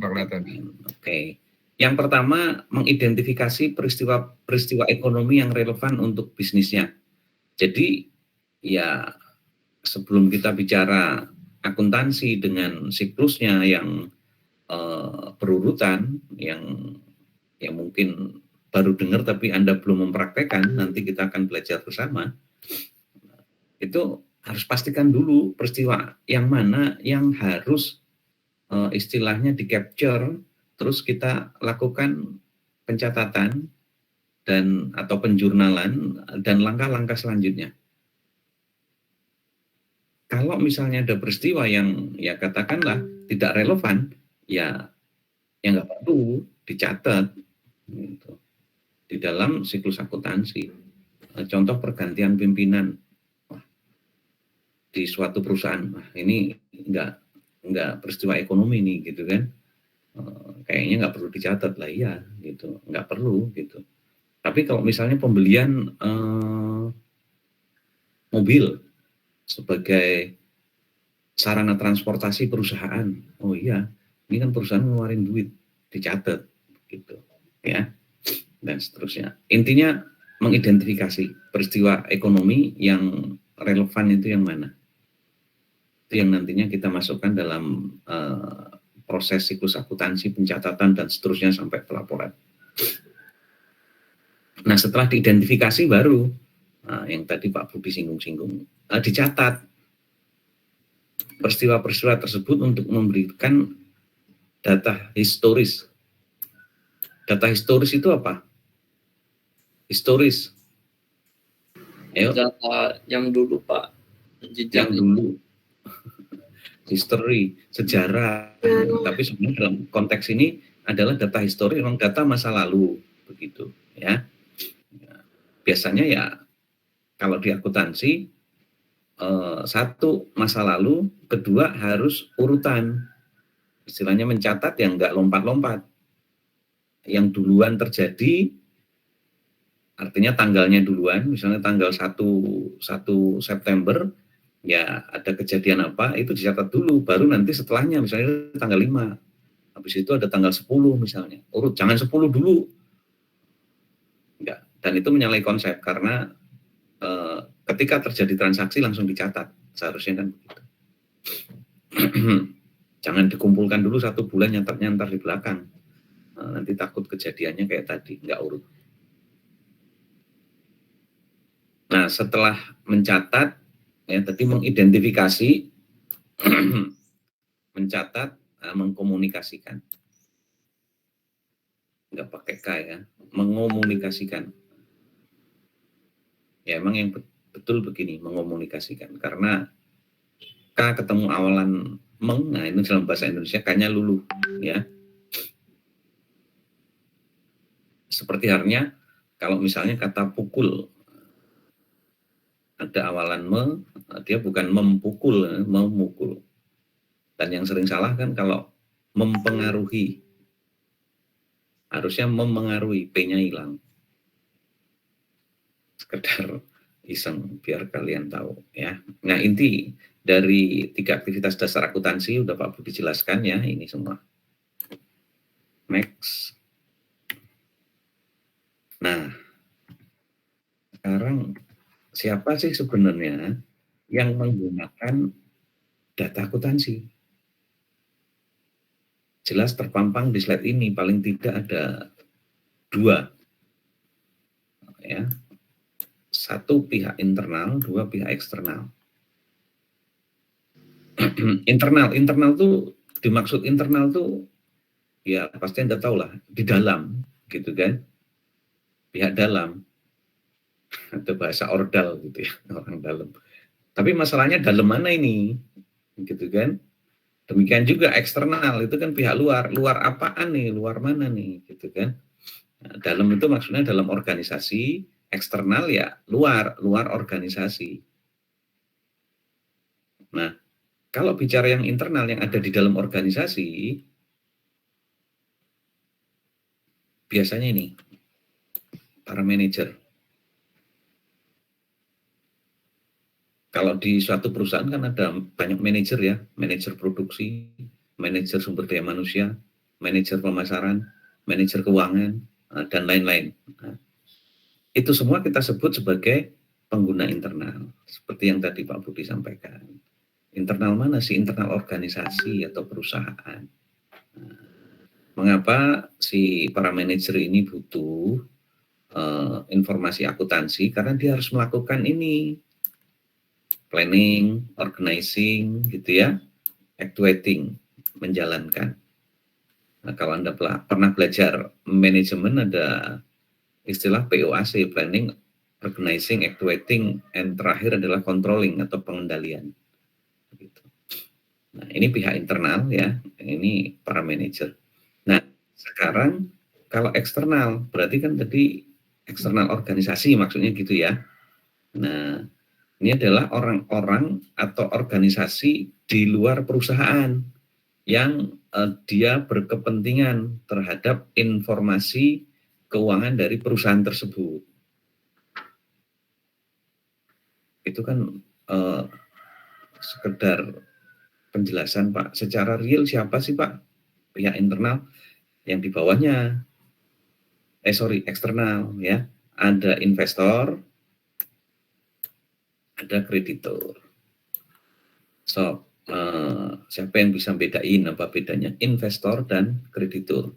Pak Klaten. Oke. Yang pertama, mengidentifikasi peristiwa ekonomi yang relevan untuk bisnisnya. Jadi, ya sebelum kita bicara akuntansi dengan siklusnya yang berurutan, yang mungkin baru dengar tapi Anda belum mempraktekkan, nanti kita akan belajar bersama. Itu harus pastikan dulu peristiwa yang mana yang harus istilahnya di-capture, terus kita lakukan pencatatan dan atau penjurnalan dan langkah-langkah selanjutnya. Kalau misalnya ada peristiwa yang ya katakanlah tidak relevan, ya nggak perlu dicatat gitu, di dalam siklus akuntansi. Contoh pergantian pimpinan di suatu perusahaan, ini nggak peristiwa ekonomi nih gitu kan, kayaknya nggak perlu dicatat lah, iya gitu, nggak perlu gitu. Tapi kalau misalnya pembelian mobil sebagai sarana transportasi perusahaan, oh iya, ini kan perusahaan ngeluarin duit, dicatat gitu ya, dan seterusnya. Intinya mengidentifikasi peristiwa ekonomi yang relevan itu yang mana, itu yang nantinya kita masukkan dalam proses siklus akuntansi, pencatatan dan seterusnya sampai pelaporan. Nah, setelah diidentifikasi baru yang tadi Pak Budi singgung-singgung, dicatat peristiwa-peristiwa tersebut untuk memberikan data historis. Data historis itu apa? Historis. Ayo. Data yang dulu, Pak. Yang dulu. History, sejarah. Tapi sebenarnya dalam konteks ini adalah data histori, memang data masa lalu, begitu ya. Biasanya ya kalau di akuntansi, satu masa lalu, kedua harus urutan, istilahnya mencatat yang nggak lompat-lompat, yang duluan terjadi, artinya tanggalnya duluan, misalnya tanggal 1 September, ya ada kejadian apa, itu dicatat dulu, baru nanti setelahnya, misalnya tanggal 5, habis itu ada tanggal 10 misalnya, urut, jangan 10 dulu, enggak, dan itu menyalahi konsep, karena ketika terjadi transaksi langsung dicatat, seharusnya kan begitu. Jangan dikumpulkan dulu 1 bulan, nyantar di belakang, nanti takut kejadiannya kayak tadi, enggak urut. Nah, setelah mencatat, ya tadi mengidentifikasi, mencatat, mengkomunikasikan, nggak pakai K ya, mengomunikasikan. Ya emang yang betul begini, mengomunikasikan, karena K ketemu awalan meng, nah itu dalam bahasa Indonesia K-nya luluh ya. Seperti halnya kalau misalnya kata pukul, ada awalan me, dia bukan mempukul, memukul. Dan yang sering salah kan kalau mempengaruhi, harusnya memengaruhi, P-nya hilang. Sekedar iseng biar kalian tahu ya. Nah, inti dari 3 aktivitas dasar akuntansi udah Pak Budi jelaskan ya, ini semua. Next. Nah, sekarang siapa sih sebenarnya yang menggunakan data akuntansi? Jelas terpampang di slide ini, paling tidak ada 2 ya. 1 pihak internal, 2 pihak eksternal. Internal tuh, dimaksud internal tuh ya pasti Anda tahu lah, di dalam gitu kan, pihak dalam, atau bahasa ordal gitu ya, orang dalam. Tapi masalahnya dalam mana ini gitu kan. Demikian juga eksternal, itu kan pihak luar. Luar apaan nih, luar mana nih gitu kan. Nah, dalam itu maksudnya dalam organisasi, eksternal ya luar organisasi. Nah, kalau bicara yang internal yang ada di dalam organisasi, biasanya ini, para manajer. Kalau di suatu perusahaan kan ada banyak manajer ya, manajer produksi, manajer sumber daya manusia, manajer pemasaran, manajer keuangan, dan lain-lain. Nah, itu semua kita sebut sebagai pengguna internal, seperti yang tadi Pak Budi sampaikan. Internal mana sih? Internal organisasi atau perusahaan. Nah, mengapa si para manajer ini butuh informasi akuntansi? Karena dia harus melakukan ini, planning, organizing, gitu ya, actuating, menjalankan. Nah, kalau Anda pernah belajar manajemen, ada istilah POAC, planning, organizing, actuating, and terakhir adalah controlling atau pengendalian. Gitu. Nah, ini pihak internal ya, ini para manajer. Nah, sekarang kalau eksternal, berarti kan tadi eksternal organisasi maksudnya gitu ya. Nah, ini adalah orang-orang atau organisasi di luar perusahaan yang dia berkepentingan terhadap informasi keuangan dari perusahaan tersebut. Itu kan sekedar penjelasan Pak. Secara real siapa sih Pak? Pihak internal yang di bawahnya. Eksternal ya. Ada investor, ada kreditur. So, siapa yang bisa bedain apa bedanya investor dan kreditur?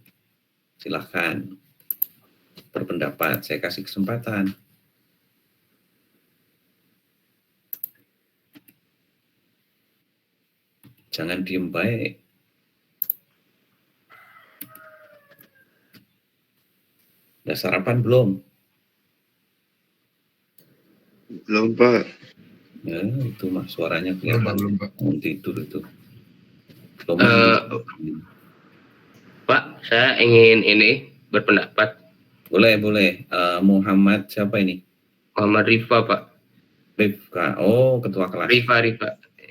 Silahkan berpendapat, saya kasih kesempatan. Jangan diem baik. Udah sarapan belum? Belum, Pak. Ya, itu mah suaranya kelihatan. Pak. Tidur itu. Pak, saya ingin ini berpendapat. Boleh. Muhammad siapa ini? Muhammad Rifa, Pak. Rifka. Oh, ketua kelas. Rifa.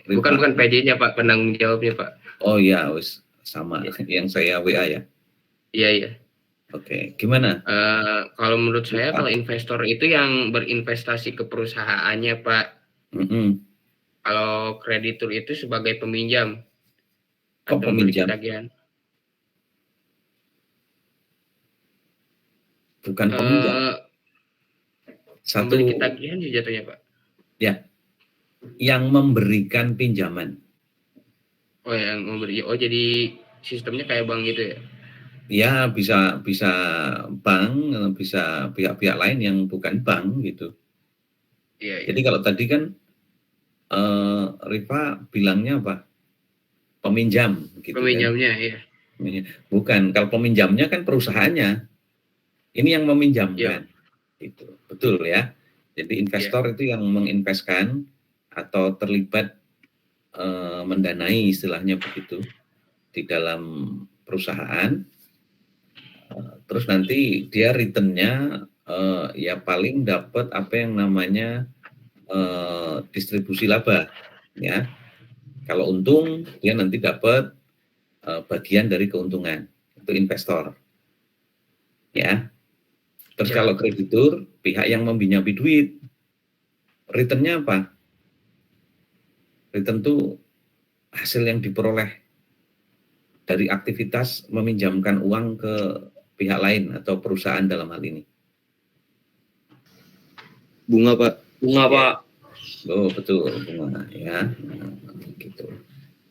Bukan PJ-nya, Pak, penanggung jawabnya, Pak. Oh iya, wis sama yang saya WA ya. Iya. Oke, gimana? Kalau menurut saya, kalau investor itu yang berinvestasi ke perusahaannya, Pak. Kalau kreditur itu sebagai peminjam. Kok peminjam? Tagihan. Bukan peminjam. Memberi tagihan sih jatuhnya, Pak. Ya, yang memberikan pinjaman. Oh, yang memberi. Oh, jadi sistemnya kayak bank gitu ya? Ya, bisa bank, bisa pihak-pihak lain yang bukan bank gitu. Iya. Jadi kalau tadi kan Rifa bilangnya apa? Peminjam gitu. Peminjamnya, kan? Iya. Bukan, kalau peminjamnya kan perusahaannya. Ini yang meminjamkan. Itu betul ya. Jadi investor itu yang menginvestkan atau terlibat mendanai istilahnya begitu di dalam perusahaan. Terus nanti dia returnnya ya paling dapat apa yang namanya distribusi laba ya. Kalau untung dia nanti dapat bagian dari keuntungan, itu investor ya. Terus kalau kreditur, pihak yang meminjami duit, returnnya apa? Return itu hasil yang diperoleh dari aktivitas meminjamkan uang ke pihak lain atau perusahaan dalam hal ini. Bunga, Pak. Oh, betul, bunga ya. Gitu.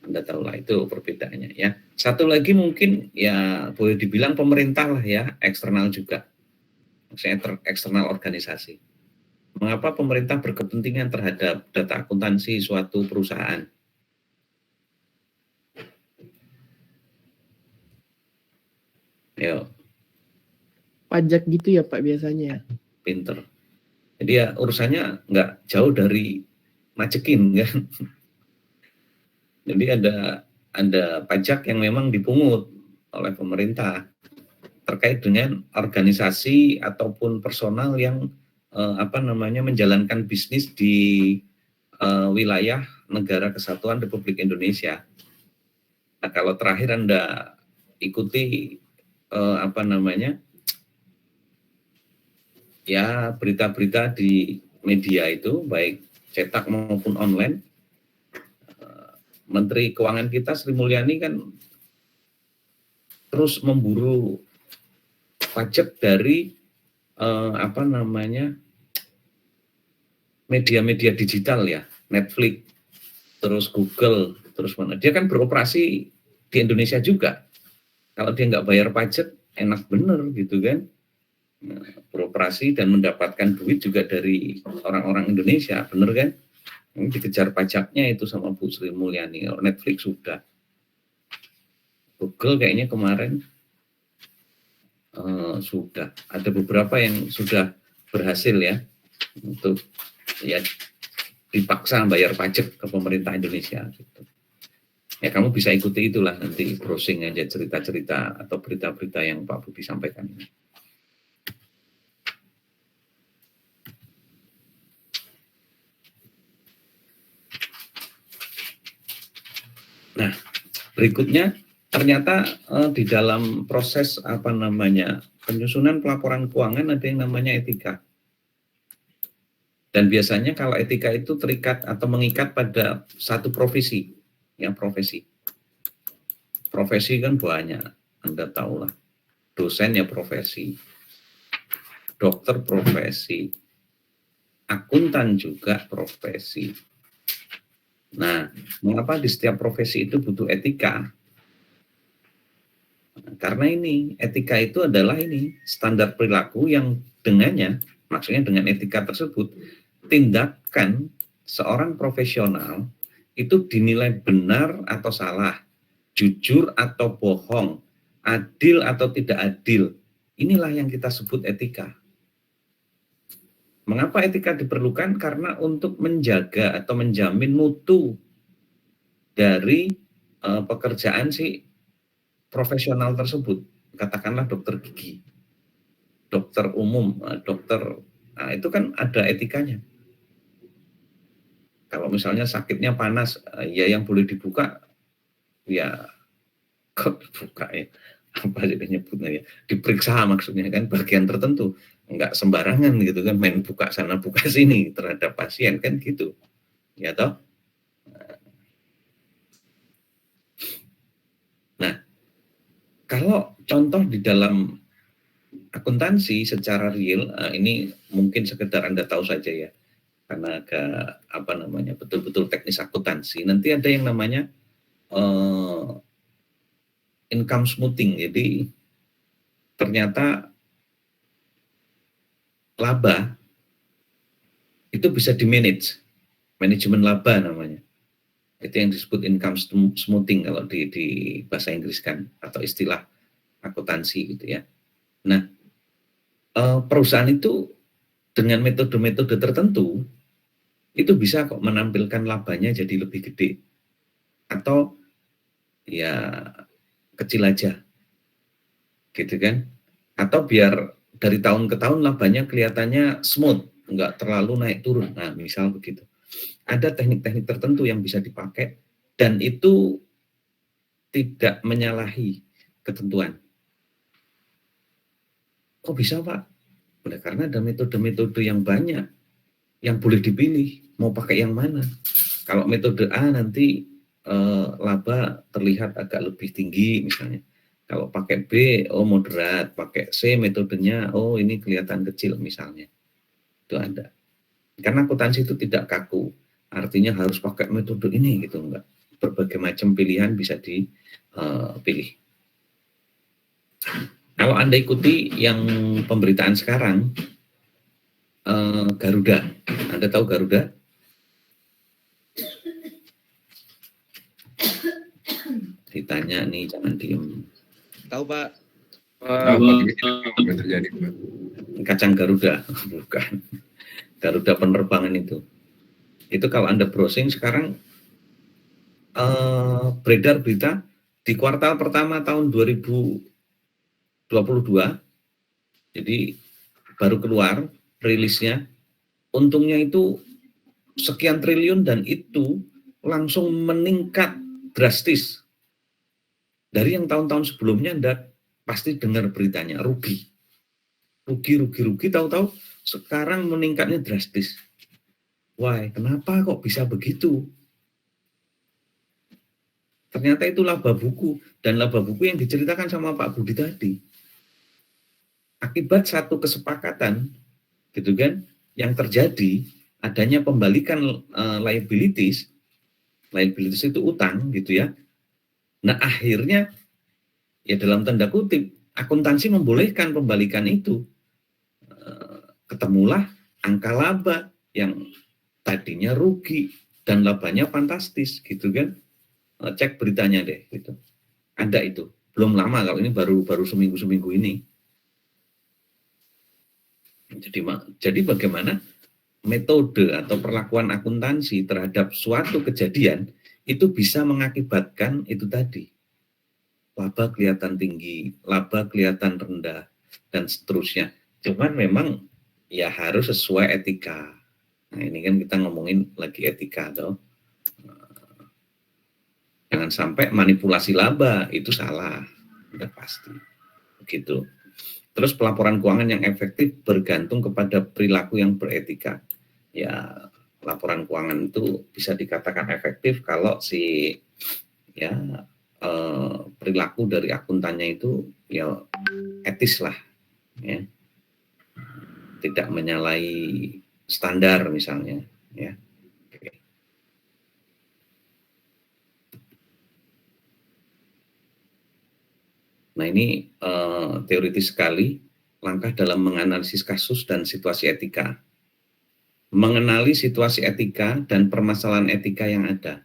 Anda tahulah itu perbedaannya ya. Satu lagi mungkin ya boleh dibilang pemerintah lah ya, eksternal juga. Maksudnya eksternal organisasi. Mengapa pemerintah berkepentingan terhadap data akuntansi suatu perusahaan? Ayo. Pajak gitu ya Pak biasanya. Pinter. Jadi ya urusannya nggak jauh dari macekin kan. Jadi ada pajak yang memang dipungut oleh pemerintah terkait dengan organisasi ataupun personal yang menjalankan bisnis di wilayah Negara Kesatuan Republik Indonesia. Nah, kalau terakhir Anda ikuti ya berita-berita di media itu baik cetak maupun online, Menteri Keuangan kita Sri Mulyani kan terus memburu pajak dari media-media digital ya, Netflix, terus Google, terus mana. Dia kan beroperasi di Indonesia juga. Kalau dia nggak bayar pajak, enak bener gitu kan. Nah, beroperasi dan mendapatkan duit juga dari orang-orang Indonesia, bener kan? Ini dikejar pajaknya itu sama Bu Sri Mulyani. Netflix sudah. Google kayaknya kemarin sudah. Ada beberapa yang sudah berhasil ya untuk ya dipaksa bayar pajak ke pemerintah Indonesia gitu. Ya kamu bisa ikuti itulah nanti browsing aja cerita-cerita atau berita-berita yang Pak Budi sampaikan ini. Nah, berikutnya ternyata di dalam proses penyusunan pelaporan keuangan ada yang namanya etika. Dan biasanya kalau etika itu terikat atau mengikat pada satu profesi, ya profesi. Profesi kan banyak, Anda tahulah. Dosen ya profesi, dokter profesi, akuntan juga profesi. Nah, mengapa di setiap profesi itu butuh etika? Karena ini, etika itu adalah ini, standar perilaku yang dengannya, maksudnya dengan etika tersebut, tindakan seorang profesional itu dinilai benar atau salah, jujur atau bohong, adil atau tidak adil. Inilah yang kita sebut etika. Mengapa etika diperlukan? Karena untuk menjaga atau menjamin mutu dari pekerjaan si profesional tersebut. Katakanlah dokter gigi, dokter umum, dokter, nah itu kan ada etikanya. Kalau misalnya sakitnya panas, ya yang boleh dibuka, ya kok dibuka ya, apa sih nyebutnya ya, diperiksa maksudnya kan bagian tertentu. Enggak sembarangan gitu kan, main buka sana buka sini terhadap pasien kan gitu, ya toh. Nah, kalau contoh di dalam akuntansi secara real, ini mungkin sekedar Anda tahu saja ya, karena betul-betul teknis akuntansi. Nanti ada yang namanya income smoothing. Jadi ternyata laba itu bisa di-manage, manajemen laba namanya. Itu yang disebut income smoothing kalau di bahasa Inggris kan, atau istilah akuntansi gitu ya. Nah, perusahaan itu dengan metode-metode tertentu itu bisa kok menampilkan labanya jadi lebih gede atau ya kecil aja gitu kan, atau biar dari tahun ke tahun labanya kelihatannya smooth, nggak terlalu naik turun. Nah, misal begitu. Ada teknik-teknik tertentu yang bisa dipakai dan itu tidak menyalahi ketentuan. Kok bisa, Pak? Udah karena ada metode-metode yang banyak yang boleh dipilih, mau pakai yang mana. Kalau metode A nanti laba terlihat agak lebih tinggi misalnya. Kalau pakai B, oh moderat. Pakai C metodenya, oh ini kelihatan kecil misalnya. Itu ada. Karena akuntansi itu tidak kaku. Artinya harus pakai metode ini gitu, enggak. Berbagai macam pilihan bisa dipilih. Kalau Anda ikuti yang pemberitaan sekarang, Garuda. Anda tahu Garuda? Ditanya nih, jangan diem. Tahu Pak? Apa terjadi Pak? Kacang Garuda, bukan. Garuda penerbangan itu. Itu kalau Anda browsing sekarang beredar berita di kuartal pertama tahun 2022, jadi baru keluar rilisnya, untungnya itu sekian triliun dan itu langsung meningkat drastis. Dari yang tahun-tahun sebelumnya Anda pasti dengar beritanya, rugi, tahu-tahu sekarang meningkatnya drastis. Why? Kenapa kok bisa begitu? Ternyata itu laba buku, dan laba buku yang diceritakan sama Pak Budi tadi. Akibat satu kesepakatan, gitu kan, yang terjadi adanya pembalikan liabilities itu utang, gitu ya. Nah akhirnya ya dalam tanda kutip akuntansi membolehkan pembalikan itu. Ketemulah angka laba yang tadinya rugi dan labanya fantastis, gitu kan. Cek beritanya deh, gitu. Ada itu. Belum lama, kalau ini baru seminggu ini. Jadi bagaimana metode atau perlakuan akuntansi terhadap suatu kejadian itu bisa mengakibatkan itu tadi. Laba kelihatan tinggi, laba kelihatan rendah, dan seterusnya. Cuman memang ya harus sesuai etika. Nah ini kan kita ngomongin lagi etika toh. Jangan sampai manipulasi laba, itu salah. Udah pasti. Begitu. Terus pelaporan keuangan yang efektif bergantung kepada perilaku yang beretika. Ya, laporan keuangan itu bisa dikatakan efektif kalau perilaku dari akuntannya itu ya etis lah, ya. Tidak menyalahi standar misalnya, ya. Nah ini teoritis sekali langkah dalam menganalisis kasus dan situasi etika. Mengenali situasi etika dan permasalahan etika yang ada.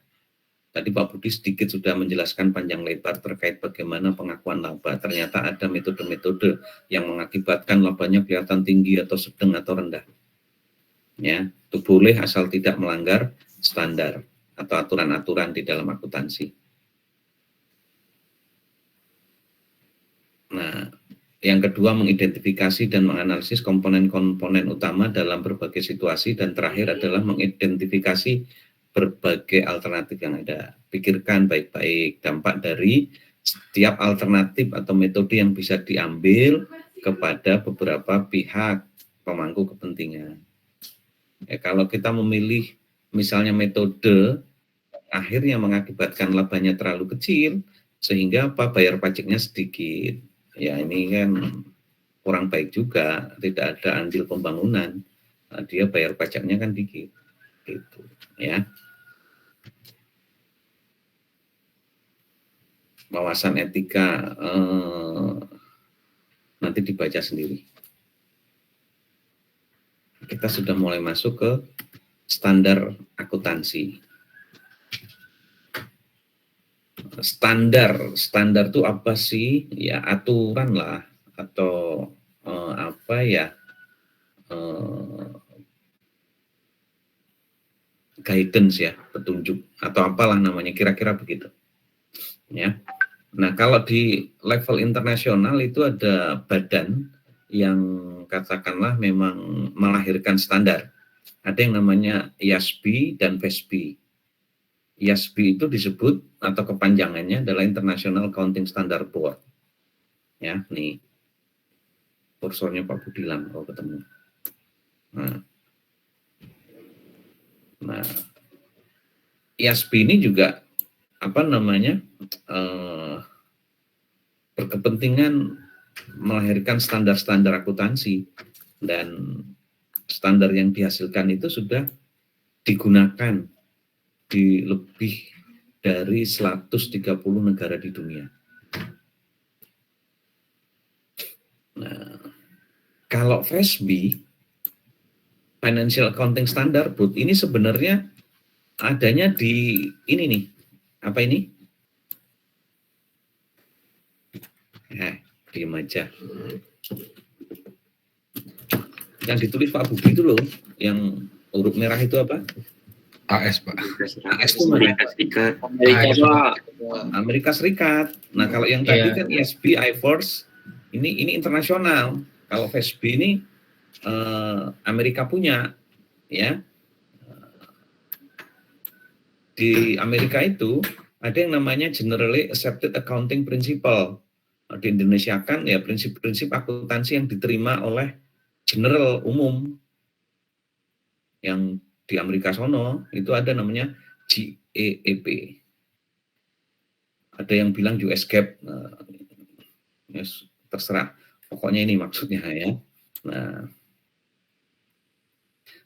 Tadi Pak Budi sedikit sudah menjelaskan panjang lebar terkait bagaimana pengakuan laba. Ternyata ada metode-metode yang mengakibatkan labanya kelihatan tinggi atau sedang atau rendah. Ya, itu boleh asal tidak melanggar standar atau aturan-aturan di dalam akuntansi. Nah, yang kedua mengidentifikasi dan menganalisis komponen-komponen utama dalam berbagai situasi, dan terakhir adalah mengidentifikasi berbagai alternatif yang ada. Pikirkan baik-baik dampak dari setiap alternatif atau metode yang bisa diambil kepada beberapa pihak pemangku kepentingan. Ya, kalau kita memilih misalnya metode akhirnya mengakibatkan labanya terlalu kecil sehingga bayar pajaknya sedikit. Ya ini kan kurang baik juga, tidak ada andil pembangunan. Nah, dia bayar pajaknya kan dikit, gitu, ya. Wawasan etika nanti dibaca sendiri. Kita sudah mulai masuk ke standar akuntansi. Standar itu apa sih? Ya aturan lah, atau guidance ya, petunjuk atau apalah namanya, kira-kira begitu. Ya. Nah, kalau di level internasional itu ada badan yang katakanlah memang melahirkan standar. Ada yang namanya IASB dan FESB. IASB itu disebut atau kepanjangannya adalah International Accounting Standard Board. Ya, nih kursornya Pak Budilam kalau ketemu. Nah, IASB ini juga berkepentingan melahirkan standar-standar akuntansi, dan standar yang dihasilkan itu sudah digunakan di lebih dari 130 negara di dunia. Nah, kalau FESB, Financial Accounting Standard Board, ini sebenarnya adanya di ini nih, apa ini? Diam aja. Yang ditulis Pak Budi itu loh, yang huruf merah itu apa? AS, Pak. AS itu mana? Amerika Serikat. Nah, kalau yang tadi kan IASB, IFRS, ini internasional. Kalau FESB ini Amerika punya, ya. Di Amerika itu ada yang namanya Generally Accepted Accounting Principle. Di Indonesia kan ya prinsip-prinsip akuntansi yang diterima oleh general umum. Yang di Amerika sono itu ada namanya GAAP. ada yang bilang US GAAP, terserah. Pokoknya ini maksudnya ya. Nah,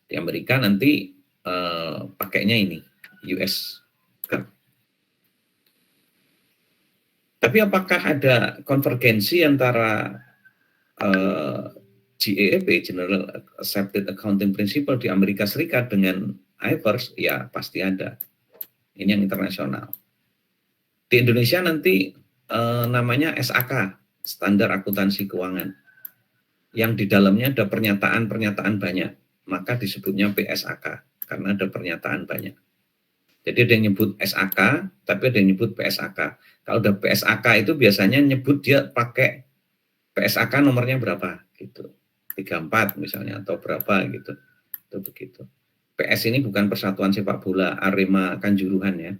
di Amerika nanti pakainya ini US GAAP. Tapi apakah ada konvergensi antara GAAP, General Accepted Accounting Principle di Amerika Serikat dengan IFRS? Ya, pasti ada. Ini yang internasional. Di Indonesia nanti namanya SAK, Standar Akuntansi Keuangan, yang di dalamnya ada pernyataan-pernyataan banyak, maka disebutnya PSAK, karena ada pernyataan banyak. Jadi ada yang nyebut SAK, tapi ada yang nyebut PSAK. Kalau udah PSAK itu biasanya nyebut dia pakai PSAK nomornya berapa, gitu. 34 misalnya, atau berapa gitu. Itu begitu. PS ini bukan Persatuan Sepak Bola Arema Kanjuruhan ya.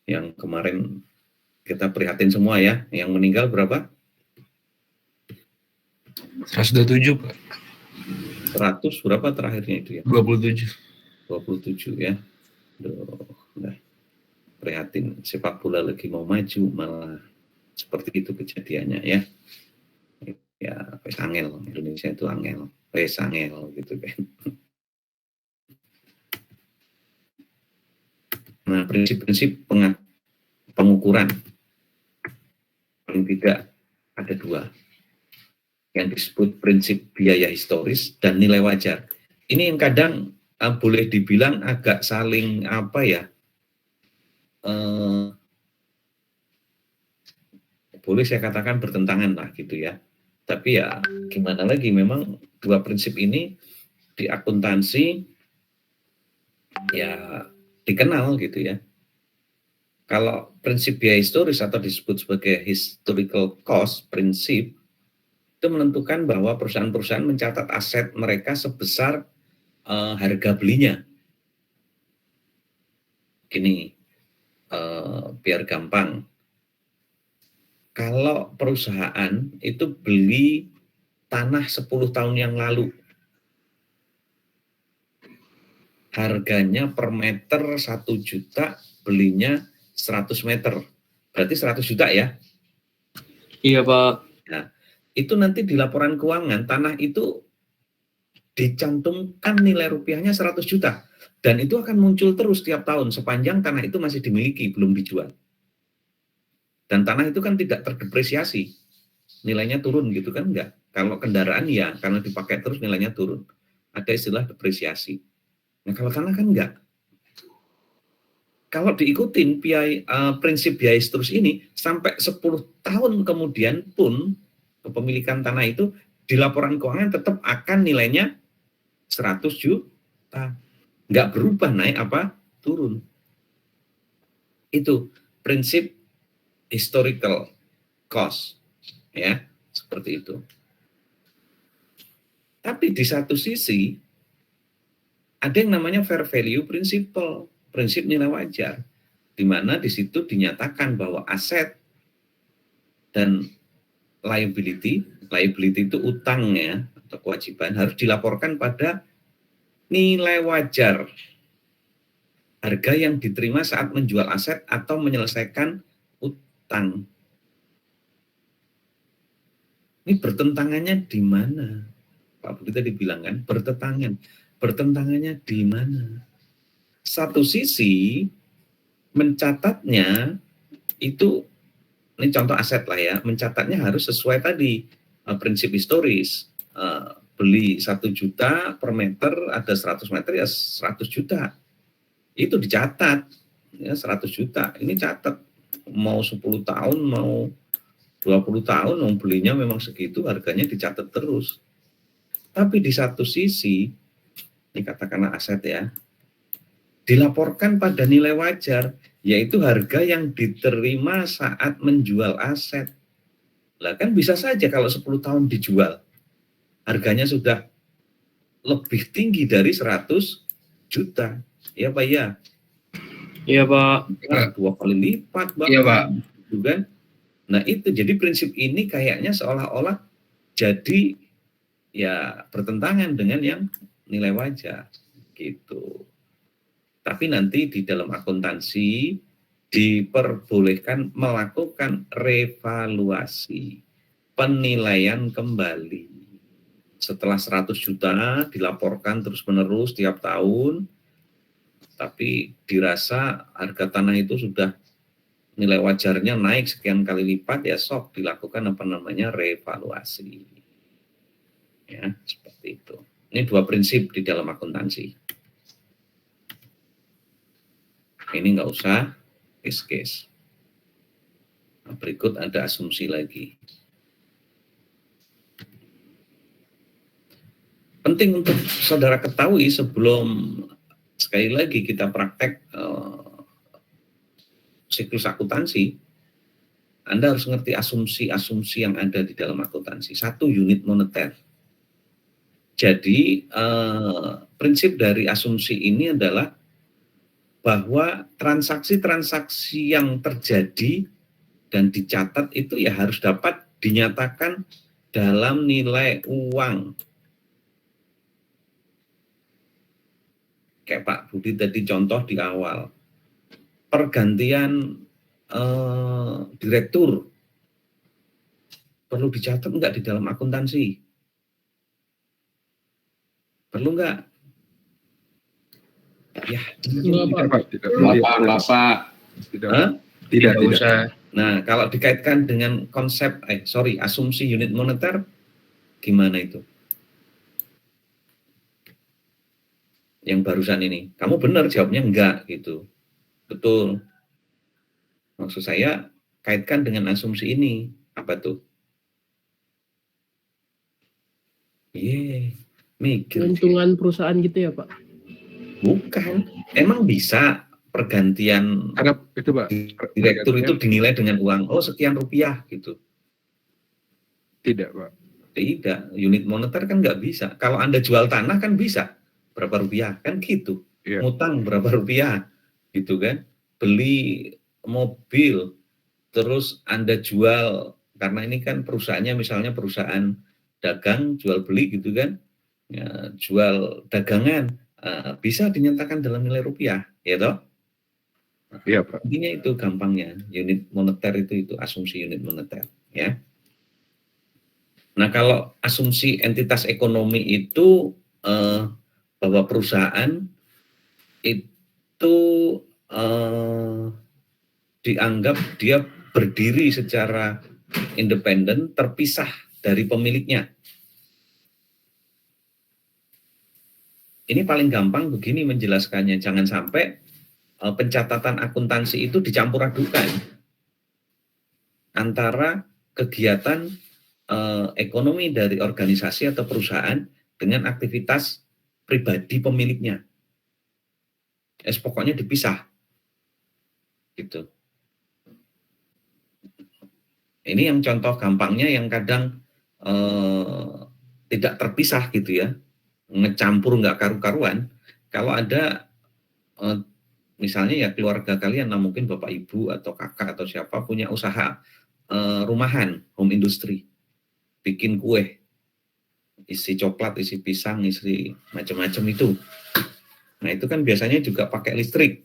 Yang kemarin kita prihatin semua ya. Yang meninggal berapa? 127, Pak. 100 berapa terakhirnya itu ya? 27. 27 ya. Udah prihatin, sepak bola lagi mau maju malah seperti itu kejadiannya ya. Ya, wes angel, Indonesia itu angel, wes angel gitu kan. Nah, prinsip-prinsip pengukuran paling tidak ada 2 yang disebut prinsip biaya historis dan nilai wajar. Ini yang kadang boleh dibilang agak saling boleh saya katakan bertentangan lah gitu ya. Tapi ya gimana lagi, memang 2 prinsip ini di akuntansi ya dikenal gitu ya. Kalau prinsip biaya historis atau disebut sebagai historical cost prinsip, itu menentukan bahwa perusahaan-perusahaan mencatat aset mereka sebesar harga belinya. Gini, biar gampang. Kalau perusahaan itu beli tanah 10 tahun yang lalu, harganya per meter 1 juta, belinya 100 meter. Berarti 100 juta ya? Iya, Pak. Nah, itu nanti di laporan keuangan, tanah itu dicantumkan nilai rupiahnya 100 juta. Dan itu akan muncul terus tiap tahun, sepanjang tanah itu masih dimiliki, belum dijual. Dan tanah itu kan tidak terdepresiasi, nilainya turun gitu kan, enggak. Kalau kendaraan ya, karena dipakai terus nilainya turun. Ada istilah depresiasi. Nah kalau tanah kan enggak. Kalau diikutin prinsip biaya historis ini, sampai 10 tahun kemudian pun kepemilikan tanah itu di laporan keuangan tetap akan nilainya 100 juta. Enggak berubah naik apa turun. Itu prinsip historical cost, ya, seperti itu. Tapi di satu sisi ada yang namanya fair value principle, prinsip nilai wajar, di mana di situ dinyatakan bahwa aset dan liability itu utang ya atau kewajiban harus dilaporkan pada nilai wajar, harga yang diterima saat menjual aset atau menyelesaikan utang. Ini bertentangannya di mana? Pak Budi tadi bilang kan, bertentangannya di mana? Satu sisi mencatatnya itu, ini contoh aset lah ya, mencatatnya harus sesuai tadi prinsip historis. Beli 1 juta per meter, ada 100 meter ya 100 juta. Itu dicatat ya 100 juta. Ini catat mau 10 tahun, mau 20 tahun, mau belinya memang segitu, harganya dicatat terus. Tapi di satu sisi, ini katakanlah aset ya, dilaporkan pada nilai wajar, yaitu harga yang diterima saat menjual aset. Lah kan bisa saja kalau 10 tahun dijual, harganya sudah lebih tinggi dari 100 juta. Ya Pak ya? Iya, Pak. Nah, 2 kali lipat Pak. Iya, Pak. Gitu kan? Nah itu, jadi prinsip ini kayaknya seolah-olah jadi ya bertentangan dengan yang nilai wajar gitu. Tapi nanti di dalam akuntansi diperbolehkan melakukan revaluasi, penilaian kembali. Setelah 100 juta dilaporkan terus-menerus tiap tahun, tapi dirasa harga tanah itu sudah nilai wajarnya naik sekian kali lipat, ya sok dilakukan revaluasi. Ya, seperti itu. Ini 2 prinsip di dalam akuntansi. Ini nggak usah case-case. Nah, berikut ada asumsi lagi. Penting untuk saudara ketahui sebelum sekali lagi kita praktek siklus akuntansi, Anda harus ngerti asumsi-asumsi yang ada di dalam akuntansi. 1, unit moneter. Jadi prinsip dari asumsi ini adalah bahwa transaksi-transaksi yang terjadi dan dicatat itu ya harus dapat dinyatakan dalam nilai uang. Kayak Pak Budi tadi contoh di awal, pergantian direktur perlu dicatat enggak di dalam akuntansi? Perlu enggak? Ya, Enggak, Pak. Tidak, Bapak. tidak. usah. nah kalau dikaitkan dengan konsep, asumsi unit moneter, gimana itu? Yang barusan ini, kamu benar jawabnya enggak gitu. Betul. Maksud saya kaitkan dengan asumsi ini. Apa tuh? Mikir. Keuntungan perusahaan gitu ya, Pak? Bukan. Emang bisa pergantian Ada itu Pak. direktur itu dinilai dengan uang, sekian rupiah gitu. Tidak Pak. Tidak. Unit moneter kan nggak bisa. Kalau Anda jual tanah kan bisa. Berapa rupiah? Kan gitu. Iya. Ngutang berapa rupiah? Gitu kan. Beli mobil, terus Anda jual, karena ini kan perusahaannya misalnya perusahaan dagang, jual beli gitu kan. Ya, jual dagangan, bisa dinyatakan dalam nilai rupiah, ya toh? Iya Pak. Intinya itu gampangnya, unit moneter itu asumsi unit moneter, ya. Nah, kalau asumsi entitas ekonomi itu bahwa perusahaan itu dianggap dia berdiri secara independen, terpisah dari pemiliknya. Ini paling gampang begini menjelaskannya, jangan sampai pencatatan akuntansi itu dicampur adukan antara kegiatan ekonomi dari organisasi atau perusahaan dengan aktivitas pribadi pemiliknya. Pokoknya dipisah. Gitu. Ini yang contoh gampangnya yang kadang tidak terpisah gitu ya. Ngecampur nggak karu-karuan. Kalau ada misalnya ya keluarga kalian, mungkin bapak ibu atau kakak atau siapa punya usaha rumahan, home industry, bikin kue, isi coklat, isi pisang, isi macam-macam itu. Nah itu kan biasanya juga pakai listrik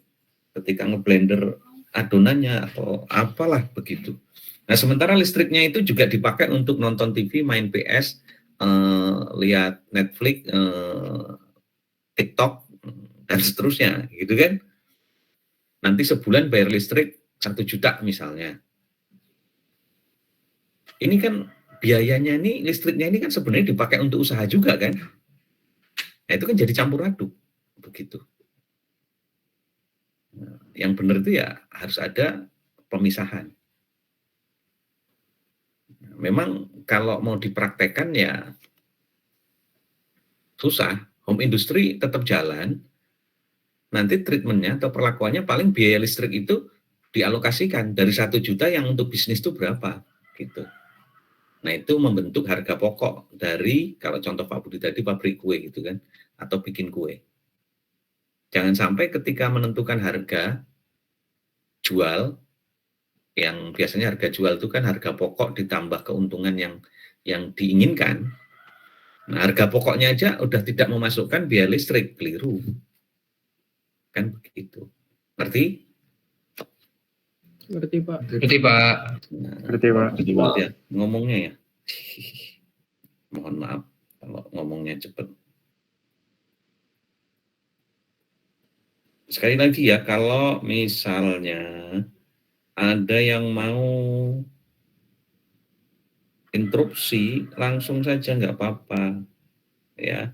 ketika ngeblender adonannya atau apalah begitu. Nah sementara listriknya itu juga dipakai untuk nonton TV, main PS, lihat Netflix, TikTok, dan seterusnya, gitu kan. Nanti sebulan bayar listrik 1 juta misalnya. Ini kan biayanya ini, listriknya ini kan sebenarnya dipakai untuk usaha juga kan. Nah itu kan jadi campur aduk, begitu. Nah, yang benar itu ya harus ada pemisahan. Memang kalau mau dipraktekkan ya susah. Home industry tetap jalan, nanti treatmentnya atau perlakuannya paling biaya listrik itu dialokasikan dari 1 juta yang untuk bisnis itu berapa gitu. Nah itu membentuk harga pokok dari, kalau contoh Pak Budi tadi pabrik kue gitu kan, atau bikin kue. Jangan sampai ketika menentukan harga jual, yang biasanya harga jual itu kan harga pokok ditambah keuntungan yang diinginkan. Nah, harga pokoknya aja udah tidak memasukkan biaya listrik, keliru. Kan begitu. Ngerti? Ngerti Pak. Ngerti Pak. Nah, Ngerti, Pak. cepet ya ngomongnya ya. Mohon maaf kalau ngomongnya cepet. Sekali lagi ya, kalau misalnya ada yang mau interupsi, langsung saja nggak apa-apa, ya.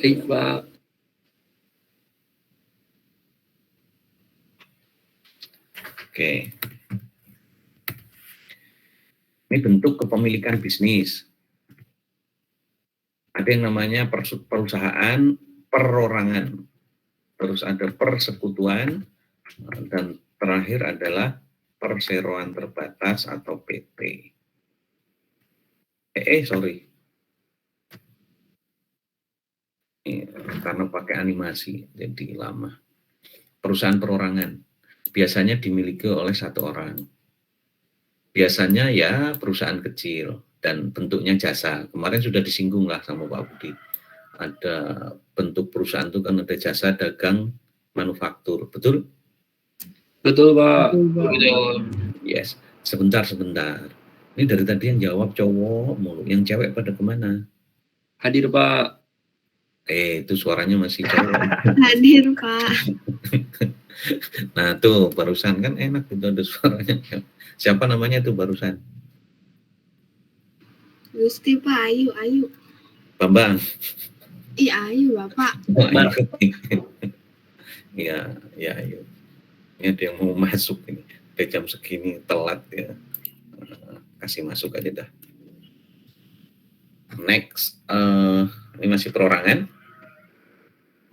Baik, Pak. Oke. Ini bentuk kepemilikan bisnis. Ada yang namanya perusahaan perorangan, terus ada persekutuan, dan terakhir adalah perseroan terbatas atau PT. Sorry. Ini karena pakai animasi, jadi lama. Perusahaan perorangan biasanya dimiliki oleh satu orang. Biasanya ya perusahaan kecil dan bentuknya jasa. Kemarin sudah disinggung lah sama Pak Budi. Ada bentuk perusahaan itu kan ada jasa, dagang, manufaktur. Betul? Betul, Pak. Betul, Pak. Betul. Yes. Sebentar. Ini dari tadi yang jawab cowok mulu. Yang cewek pada kemana? Hadir, Pak. Itu suaranya masih cowok. Hadir, Pak. Nah tuh barusan kan enak itu ada suaranya. Siapa namanya tuh barusan? Gusti, Pak. Ayu. Bambang. Iya, Ayu, Bapak. Iya, ayo. Ini ada yang mau masuk ini. Udah jam segini telat ya. Kasih masuk aja dah. Next, ini masih perorangan.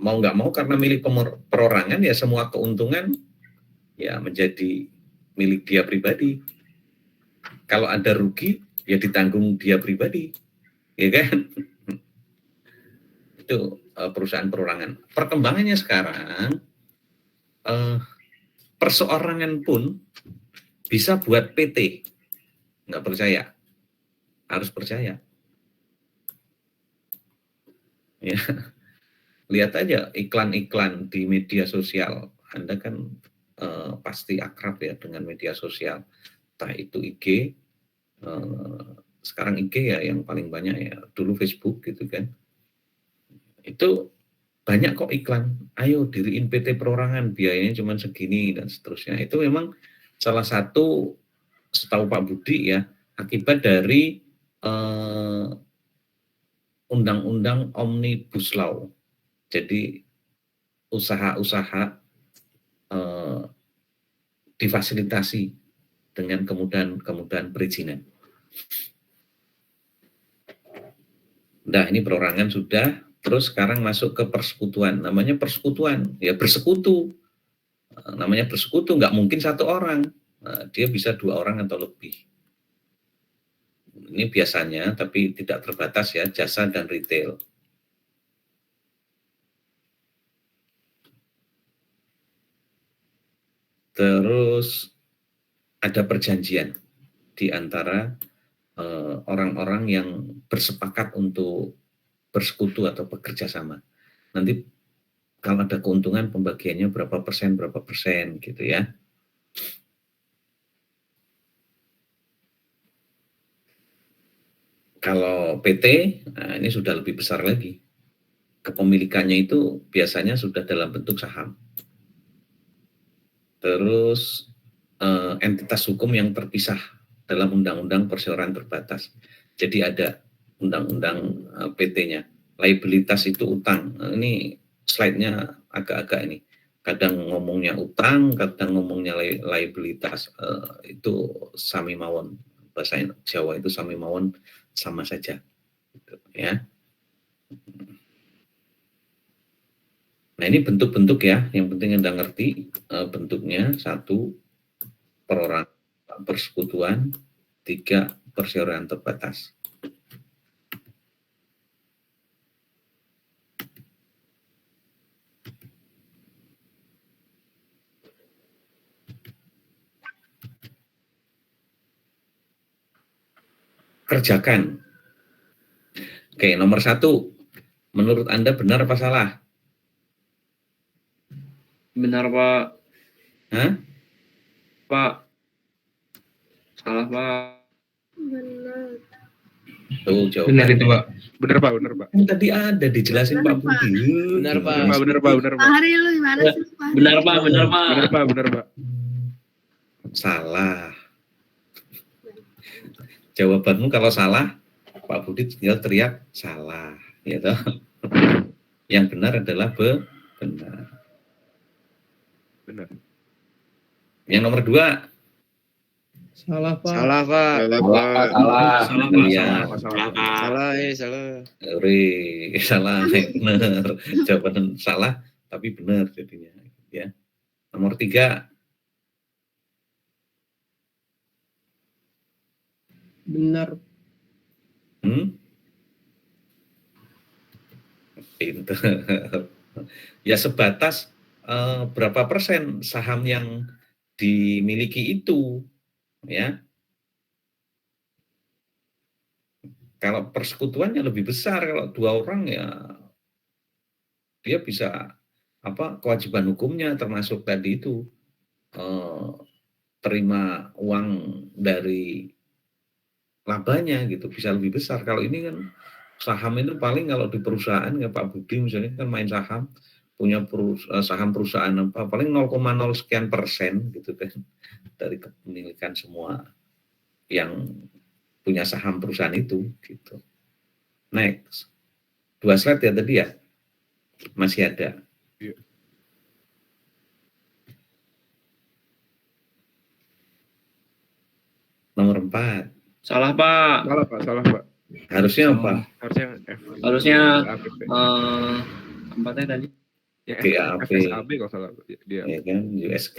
Mau nggak mau karena milik perorangan ya semua keuntungan ya menjadi milik dia pribadi. Kalau ada rugi ya ditanggung dia pribadi, ya kan? Itu perusahaan perorangan. Perkembangannya sekarang perseorangan pun bisa buat PT. Nggak percaya? Harus percaya. Ya. Lihat aja iklan-iklan di media sosial. Anda kan pasti akrab ya dengan media sosial. Entah itu IG, sekarang IG ya yang paling banyak ya. Dulu Facebook gitu kan. Itu banyak kok iklan. Ayo diriin PT perorangan, biayanya cuma segini dan seterusnya. Itu memang salah satu, setahu Pak Budi ya, akibat dari Undang-Undang Omnibus Law. Jadi usaha-usaha difasilitasi dengan kemudahan perizinan. Nah ini perorangan sudah, terus sekarang masuk ke persekutuan. Namanya persekutuan, ya bersekutu. Namanya bersekutu, nggak mungkin satu orang. Dia bisa 2 orang atau lebih. Ini biasanya, tapi tidak terbatas ya, jasa dan retail. Terus ada perjanjian di antara orang-orang yang bersepakat untuk bersekutu atau bekerja sama. Nanti kalau ada keuntungan pembagiannya berapa persen gitu ya. Kalau PT, nah ini sudah lebih besar lagi. Kepemilikannya itu biasanya sudah dalam bentuk saham. Terus entitas hukum yang terpisah dalam undang-undang perseroan terbatas. Jadi ada undang-undang PT-nya. Liabilitas itu utang. Ini slide-nya agak-agak ini. Kadang ngomongnya utang, kadang ngomongnya liabilitas. Itu sami mawon. Bahasa Jawa itu sami mawon, sama saja. Gitu, ya. Nah ini bentuk-bentuk ya, yang penting Anda ngerti bentuknya. 1, perorangan, persekutuan, 3, perseroan terbatas. Kerjakan. Oke, nomor 1, menurut Anda benar apa salah? Benar, Pak. Hah? Pak. Salah, Pak. Benar. Tuh Benar jawabannya. itu, Pak. Bener Pak, bener Pak. Kan tadi ada dijelasin Benar, Pak Budi. Benar, Pak. Gimana sih? Bener Pak, bener Pak, bener Pak Pak. Hari lu gimana sih Pak? Benar, Pak. Benar, Pak. Bener Pak, bener Pak. Salah. Jawabanmu kalau salah, Pak Budi tinggal teriak salah, ya toh. Yang benar adalah benar. Bener. Yang nomor 2, Salah, Pak. Salah, Pak. Salah, Pak. Salah, Pak. iya. Salah, Pak. Salah. Salah, benar. Jawaban salah, tapi benar jadinya. Ya. Nomor 3, Benar. Pinter. Ya sebatas berapa persen saham yang dimiliki itu, ya. Kalau persekutuannya lebih besar, kalau 2 orang ya dia bisa kewajiban hukumnya termasuk tadi itu terima uang dari labanya gitu bisa lebih besar. Kalau ini kan saham itu paling kalau di perusahaan ya Pak Budi misalnya kan main saham punya saham perusahaan paling 0,0 sekian persen gitu kan dari kepemilikan semua yang punya saham perusahaan itu gitu. Next. 2 slide ya tadi ya. Masih ada. Iya. Nomor 4. Salah, Pak. Salah Pak, salah Pak. Harusnya apa? Harusnya F. Harusnya APP. tempatnya tadi. Ya, GAP. FSAB kalau salah dia. Ya kan, USK.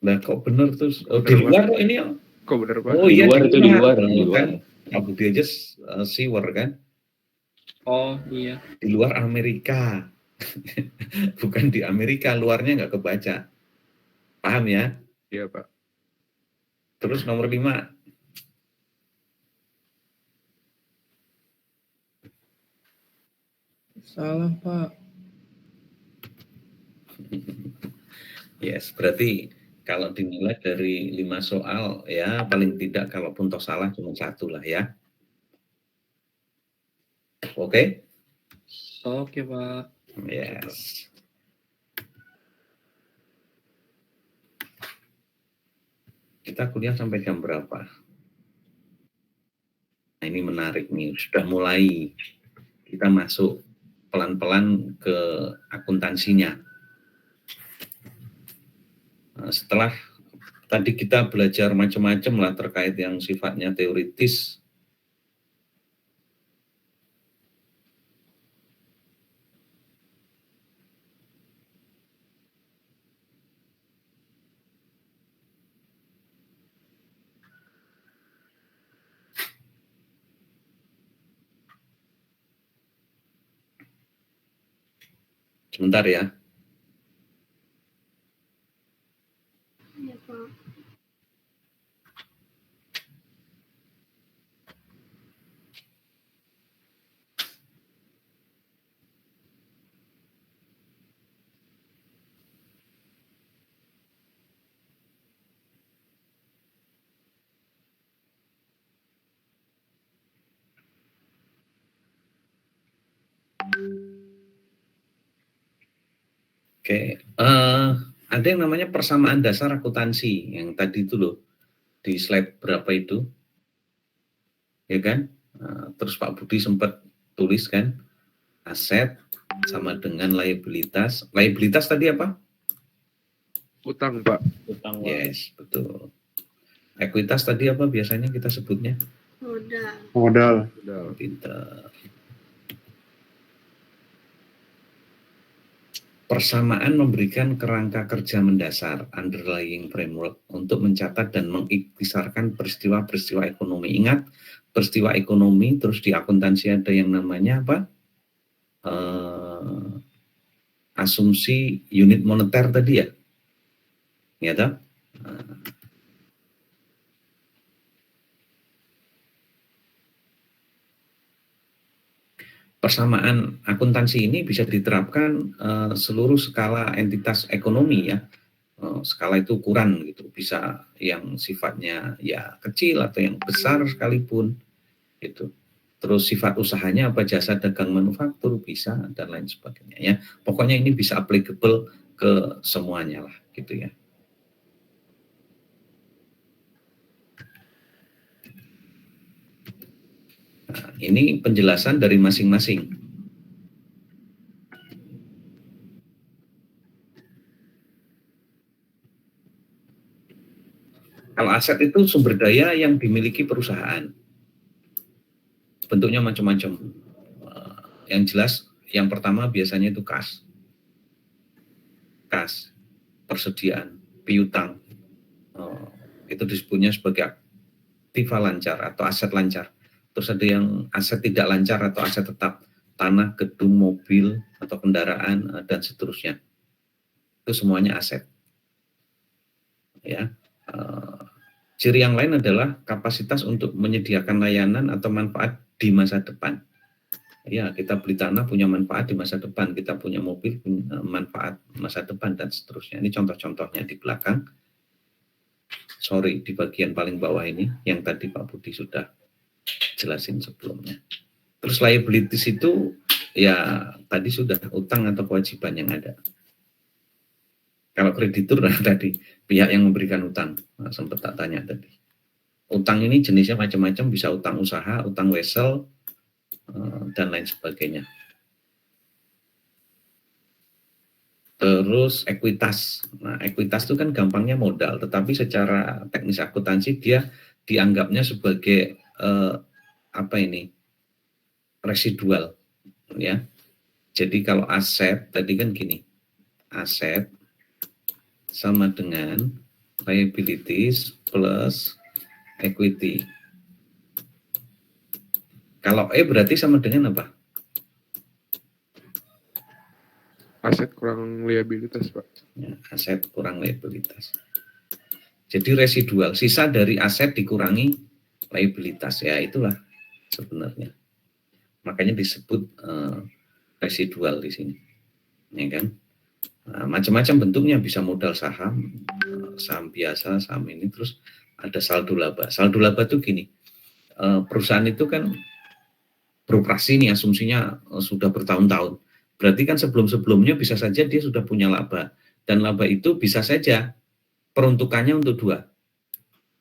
Nah, kok bener terus? Oh, di luar kok ini ya? Kok bener Pak? Oh iya, luar itu, di luar, di luar. Kan, Pak Budi aja siwer kan? Oh, iya. Di luar Amerika. Bukan di Amerika, luarnya nggak kebaca. Paham ya? Iya Pak. Terus nomor 5. Salah, Pak. Yes, berarti kalau dinilai dari 5 soal, ya paling tidak kalaupun toh salah cuma 1 lah ya. Oke? Oke, Pak. Yes. Kita kuliah sampai jam berapa? Nah, ini menarik nih, sudah mulai kita masuk pelan-pelan ke akuntansinya. Nah, setelah tadi kita belajar macam-macam lah terkait yang sifatnya teoritis. Sebentar ya. Iya Pak. Oke, ada yang namanya persamaan dasar akuntansi yang tadi itu loh di slide berapa itu, ya kan? Terus Pak Budi sempat tulis kan, aset sama dengan liabilitas. Liabilitas tadi apa? Utang Pak. Utang, Pak. Yes, betul. Ekuitas tadi apa biasanya kita sebutnya? Modal. Modal. Udah. Pinter. Persamaan memberikan kerangka kerja mendasar, underlying framework, untuk mencatat dan mengikhtisarkan peristiwa-peristiwa ekonomi. Ingat, peristiwa ekonomi, terus di akuntansi ada yang namanya apa? Asumsi unit moneter tadi ya? Ya toh? persamaan akuntansi ini bisa diterapkan seluruh skala entitas ekonomi ya. Skala itu ukuran gitu, bisa yang sifatnya ya kecil atau yang besar sekalipun gitu. Terus sifat usahanya apa, jasa dagang manufaktur bisa, dan lain sebagainya ya. Pokoknya ini bisa applicable ke semuanya lah gitu ya. Nah, ini penjelasan dari masing-masing. Kalau aset itu sumber daya yang dimiliki perusahaan. Bentuknya macam-macam. Yang jelas, yang pertama biasanya itu kas, persediaan, piutang. Itu disebutnya sebagai aktiva lancar atau aset lancar. Terus ada yang aset tidak lancar atau aset tetap, tanah, gedung, mobil, atau kendaraan, dan seterusnya. Itu semuanya aset. Ya. Ciri yang lain adalah kapasitas untuk menyediakan layanan atau manfaat di masa depan. Ya, kita beli tanah punya manfaat di masa depan, kita punya mobil punya manfaat masa depan, dan seterusnya. Ini contoh-contohnya di belakang. Sorry, di bagian paling bawah ini, yang tadi Pak Budi sudah jelasin sebelumnya. Terus liabilities itu, ya tadi sudah utang atau kewajiban yang ada. Kalau kreditur, nah tadi, pihak yang memberikan utang, sempat tak tanya tadi. Utang ini jenisnya macam-macam, bisa utang usaha, utang wesel, dan lain sebagainya. Terus ekuitas. Nah, ekuitas itu kan gampangnya modal, tetapi secara teknis akuntansi dia dianggapnya sebagai residual, ya. Jadi kalau aset tadi kan gini, aset sama dengan liabilities plus equity. Kalau berarti sama dengan apa? Aset kurang liabilitas, Pak. Ya, aset kurang liabilitas. Jadi residual, sisa dari aset dikurangi liabilitas. Ya itulah sebenarnya. Makanya disebut residual di sini. Ya kan? Nah, macam-macam bentuknya, bisa modal saham, saham biasa, saham ini, terus ada saldo laba. Saldo laba itu gini, perusahaan itu kan beroperasi nih, asumsinya sudah bertahun-tahun. Berarti kan sebelum-sebelumnya bisa saja dia sudah punya laba. Dan laba itu bisa saja peruntukannya untuk dua.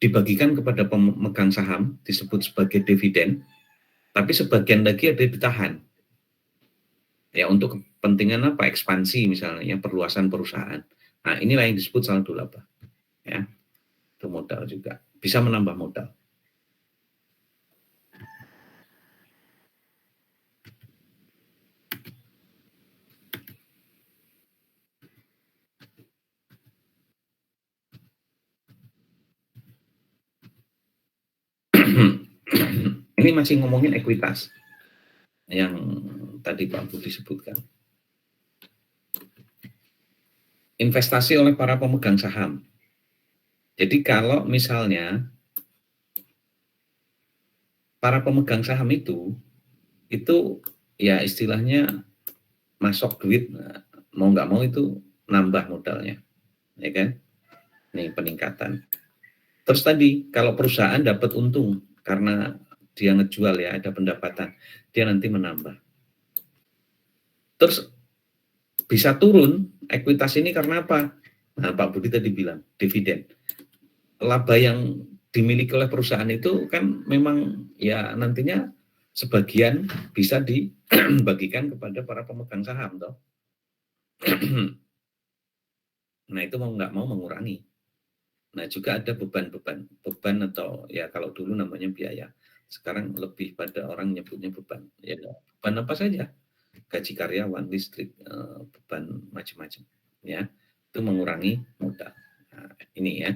Dibagikan kepada pemegang saham, disebut sebagai dividen, tapi sebagian lagi ada ditahan. Ya, untuk kepentingan apa? Ekspansi misalnya, ya, perluasan perusahaan. Nah, inilah yang disebut saldo laba. Ya, itu modal juga. Bisa menambah modal. Ini masih ngomongin ekuitas yang tadi Pak Budi sebutkan. Investasi oleh para pemegang saham. Jadi kalau misalnya para pemegang saham itu ya istilahnya masuk duit, mau nggak mau itu nambah modalnya, ya kan? Ini peningkatan. Terus tadi kalau perusahaan dapat untung karena dia ngejual, ya ada pendapatan, dia nanti menambah. Terus bisa turun ekuitas ini karena apa? Nah, Pak Budi tadi bilang dividen. Laba yang dimiliki oleh perusahaan itu kan memang ya nantinya sebagian bisa dibagikan kepada para pemegang saham, toh. Nah, itu mau nggak mau mengurangi. Nah, juga ada beban atau ya kalau dulu namanya biaya. Sekarang lebih pada orang nyebutnya beban. Ya, beban apa saja? Gaji karyawan, listrik, beban macam-macam. Ya, itu mengurangi modal. Nah, ini ya,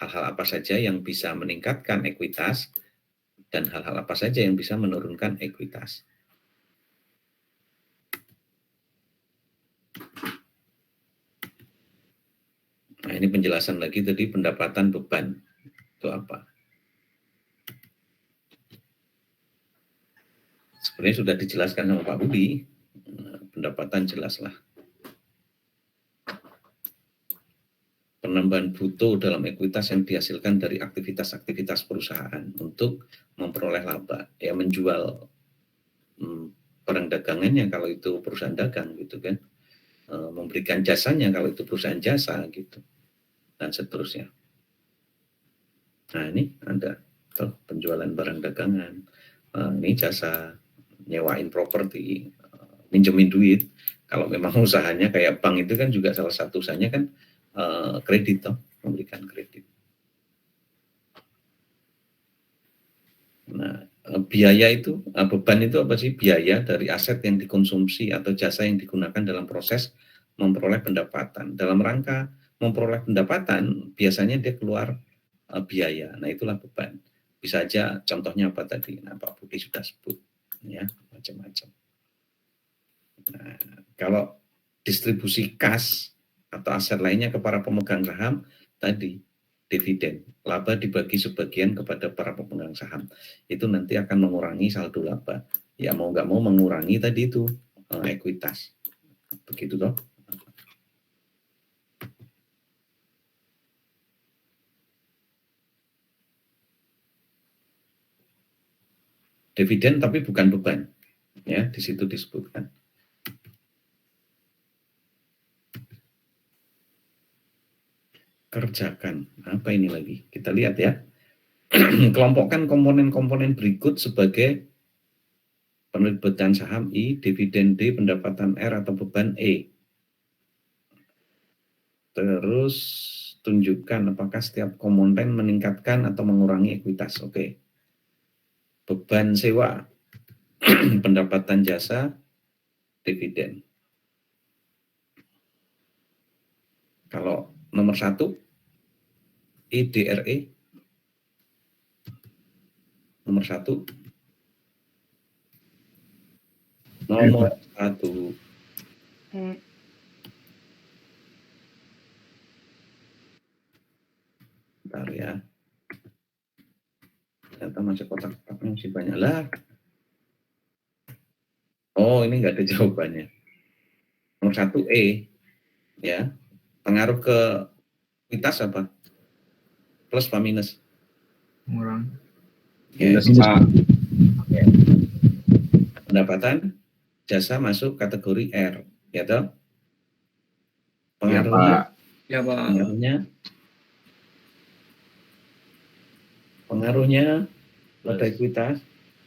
hal-hal apa saja yang bisa meningkatkan ekuitas dan hal-hal apa saja yang bisa menurunkan ekuitas. Nah, ini penjelasan lagi tadi pendapatan beban itu apa. sebenarnya sudah dijelaskan sama Pak Budi. Pendapatan jelaslah. Penambahan bruto dalam ekuitas yang dihasilkan dari aktivitas-aktivitas perusahaan untuk memperoleh laba, ya menjual barang dagangannya kalau itu perusahaan dagang gitu kan, memberikan jasanya kalau itu perusahaan jasa gitu, dan seterusnya. Nah ini ada tuh, penjualan barang dagangan, ini jasa, nyewain properti, minjemin duit. Kalau memang usahanya kayak bank itu kan juga salah satu usahanya kan kredit, toh, memberikan kredit. Nah, biaya itu, beban itu apa sih? Biaya dari aset yang dikonsumsi atau jasa yang digunakan dalam proses memperoleh pendapatan. Dalam rangka memperoleh pendapatan, biasanya dia keluar biaya. Nah, itulah beban. Bisa aja contohnya apa tadi? Nah, Pak Budi sudah sebut, ya, macam-macam. Nah, kalau distribusi kas atau aset lainnya ke para pemegang saham, tadi dividen, laba dibagi sebagian kepada para pemegang saham, itu nanti akan mengurangi saldo laba. Ya mau nggak mau mengurangi tadi itu ekuitas. Begitu toh. Dividen tapi bukan beban. Ya, di situ disebutkan. Kerjakan. Apa ini lagi? Kita lihat ya. Kelompokkan komponen-komponen berikut sebagai penerbitan saham I, dividen D, pendapatan R atau beban E. Terus tunjukkan apakah setiap komponen meningkatkan atau mengurangi ekuitas. Oke. Beban sewa, pendapatan jasa, dividen. Kalau nomor 1, IDRE. Nomor 1. Nomor 1. Bentar ya. Ternyata masih kotak-kotaknya masih banyak lah. Oh, ini nggak ada jawabannya. Nomor 1 E. Ya. Pengaruh ke ekuitas apa? Plus apa minus? Kurang. Yes. Pak. Pendapatan jasa masuk kategori R, ya toh? Ya, Pengaruhnya, Pak. Ya, Pak. pengaruhnya pada ekuitas.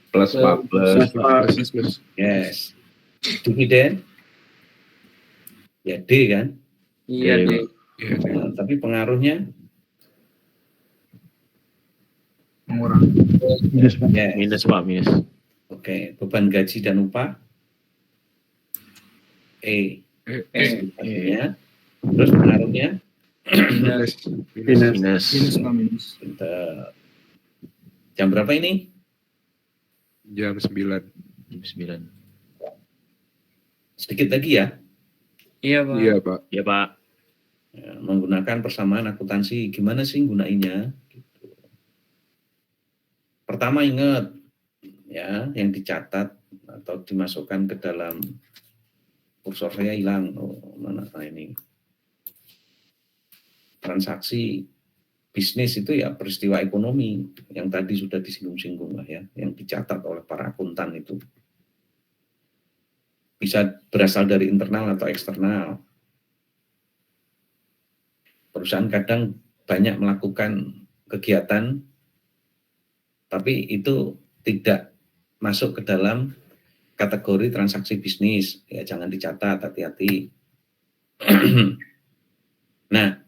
Plus, Pak. Plus. Yes. Dividen, ya D kan? Iya, Iya, deh. Nah, tapi pengaruhnya Mengurang. yes. Minus Pak, minus. Oke, beban gaji dan upah E. Artinya, terus pengaruhnya Minus. Pak, minus. jam berapa ini? Jam 9. 9. Sedikit lagi ya. Iya, Pak. Iya, Pak. Ya Pak. Ya, menggunakan persamaan akuntansi, gimana sih gunainnya? Gitu. Pertama ingat, ya, yang dicatat atau dimasukkan ke dalam kursor saya hilang. Oh, mana ini? Transaksi bisnis itu ya peristiwa ekonomi yang tadi sudah disinggung-singgung lah ya, yang dicatat oleh para akuntan itu. Bisa berasal dari internal atau eksternal. Perusahaan kadang banyak melakukan kegiatan, tapi itu tidak masuk ke dalam kategori transaksi bisnis. Ya jangan dicatat, hati-hati. Nah,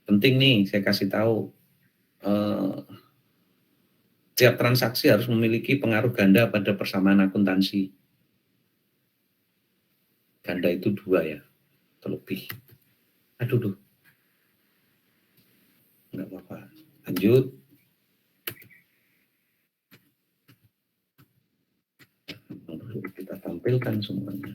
penting nih saya kasih tahu, setiap transaksi harus memiliki pengaruh ganda pada persamaan akuntansi. Ganda itu 2 ya, atau lebih. Aduh. Enggak apa-apa. Lanjut. Kita tampilkan semuanya.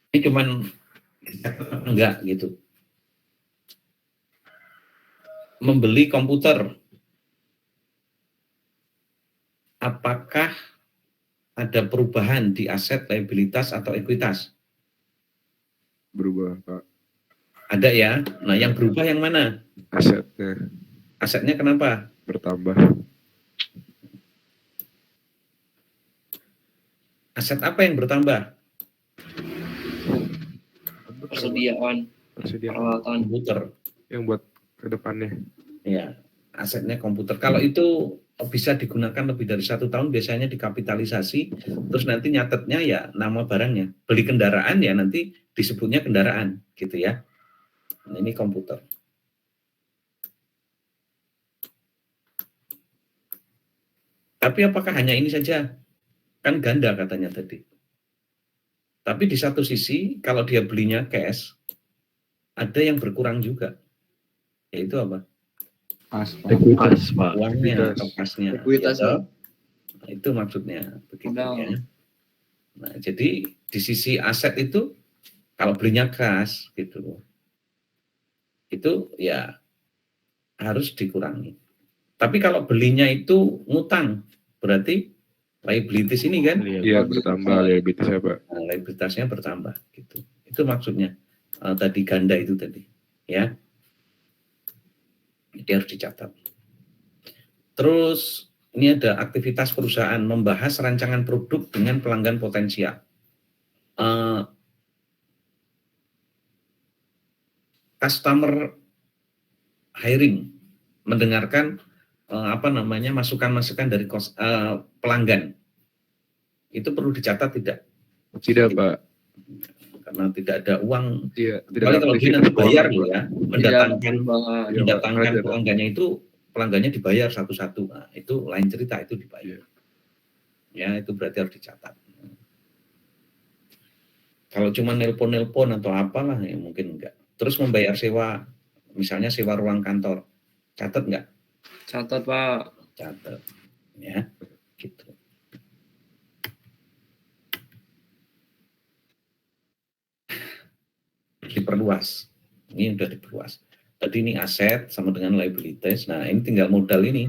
Ini cuman enggak gitu. Membeli komputer, apakah ada perubahan di aset, liabilitas, atau ekuitas? Berubah, Pak. Ada ya. Nah, yang berubah yang mana? Asetnya Asetnya kenapa? bertambah. Aset apa yang bertambah? Persediaan Persediaan peralatan. Komputer. yang buat ke depannya. Ya, asetnya komputer. Kalau itu bisa digunakan lebih dari 1 tahun, biasanya dikapitalisasi, terus nanti nyatetnya ya nama barangnya. Beli kendaraan ya nanti disebutnya kendaraan, gitu ya. Nah, ini komputer. Tapi apakah hanya ini saja? Kan ganda katanya tadi. Tapi di satu sisi, kalau dia belinya cash, ada yang berkurang juga. Yaitu apa? Pas, Pak. Pas, Pak. Uangnya, Ekuitas. atau kasnya. Ekuitas, Gitu. Pak. Nah, itu maksudnya. Begitu Modal. ya. Nah, jadi di sisi aset itu, kalau belinya kas, gitu loh, itu ya harus dikurangi. Tapi kalau belinya itu ngutang, berarti liabilities ini kan, Iya, bertambah liabilitasnya, Pak. nah, liabilitasnya bertambah. Gitu. Itu maksudnya tadi ganda itu tadi, ya. Jadi harus dicatat. Terus ini ada aktivitas perusahaan membahas rancangan produk dengan pelanggan potensial. Customer hiring, mendengarkan masukan-masukan dari pelanggan. Itu perlu dicatat tidak? Tidak, Pak. Karena tidak ada uang. Iya, Kecuali kalau dia nanti bayar loh ya, mendatangkan Iya, Pak. Ada. pelanggannya itu, pelanggannya dibayar satu-satu. Nah, itu lain cerita, itu dibayar. Ya, itu berarti harus dicatat. Kalau cuma nelpon-nelpon atau apalah ya mungkin enggak. Terus membayar sewa, misalnya sewa ruang kantor, catat enggak? Catat, Pak. Catat, ya, gitu. Diperluas, ini udah diperluas. Tadi ini aset sama dengan liabilities. Nah, ini tinggal modal ini.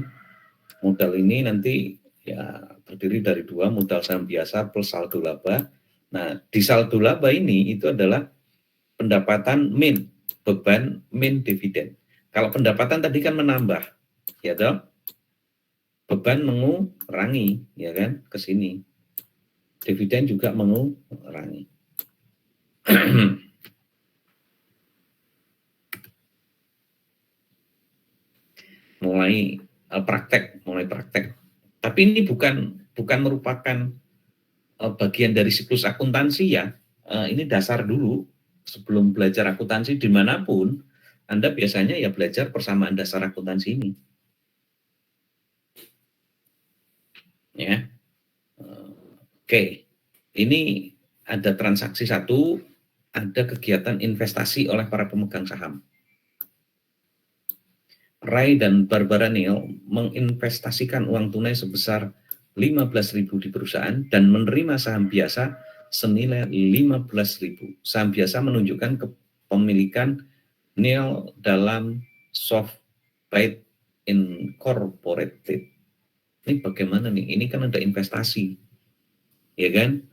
Modal ini nanti ya terdiri dari 2, modal saham biasa plus saldo laba. Nah, di saldo laba ini itu adalah pendapatan min, beban min dividen. Kalau pendapatan tadi kan menambah, ya toh? Beban mengurangi, ya kan, ke sini. Dividen juga mengurangi. mulai praktek. Tapi ini bukan merupakan bagian dari siklus akuntansi ya. Ini dasar dulu. Sebelum belajar akuntansi dimanapun, Anda biasanya ya belajar persamaan dasar akuntansi ini. Ya, oke. Ini ada transaksi 1, ada kegiatan investasi oleh para pemegang saham. Ray dan Barbara Neal menginvestasikan uang tunai sebesar 15.000 di perusahaan dan menerima saham biasa senilai 15.000. Saham biasa menunjukkan kepemilikan Neal dalam SoftBank Incorporated. Ini bagaimana nih? Ini kan ada investasi, ya kan?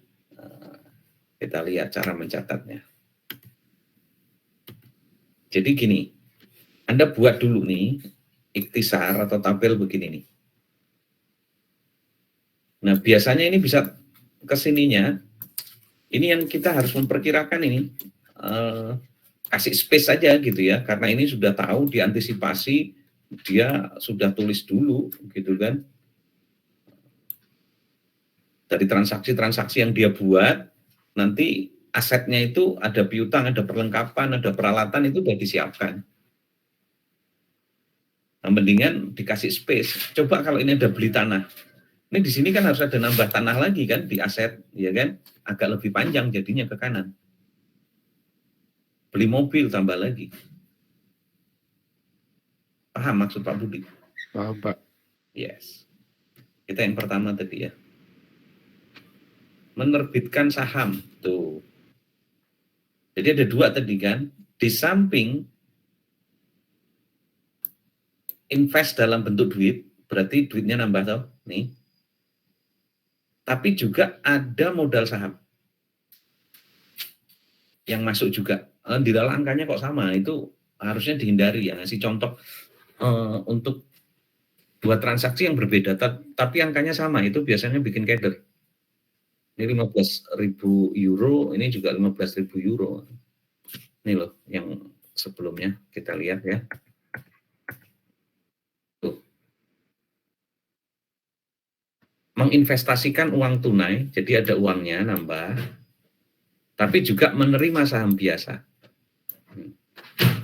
Kita lihat cara mencatatnya. Jadi gini, Anda buat dulu nih ikhtisar atau tabel begini nih. Nah, biasanya ini bisa kesininya, ini yang kita harus memperkirakan ini, kasih space saja gitu ya, karena ini sudah tahu diantisipasi, dia sudah tulis dulu gitu kan. Dari transaksi-transaksi yang dia buat, nanti asetnya itu ada piutang, ada perlengkapan, ada peralatan, itu sudah disiapkan. Nah, mendingan dikasih space. Coba kalau ini ada beli tanah. Ini di sini kan harus ada nambah tanah lagi kan di aset, ya kan? Agak lebih panjang jadinya ke kanan. Beli mobil tambah lagi. Paham maksud Pak Budi? Paham, Pak. Yes. Kita yang pertama tadi ya. Menerbitkan saham. Tuh. Jadi ada dua tadi kan. Di samping invest dalam bentuk duit, berarti duitnya nambah toh, nih. Tapi juga ada modal saham yang masuk juga. Di dalam angkanya kok sama, itu harusnya dihindari ya. Ngasih contoh untuk dua transaksi yang berbeda, tapi angkanya sama, itu biasanya bikin keder. Ini 15.000 euro, ini juga 15.000 euro. Ini loh yang sebelumnya, kita lihat ya. Tuh. Menginvestasikan uang tunai, jadi ada uangnya nambah, tapi juga menerima saham biasa.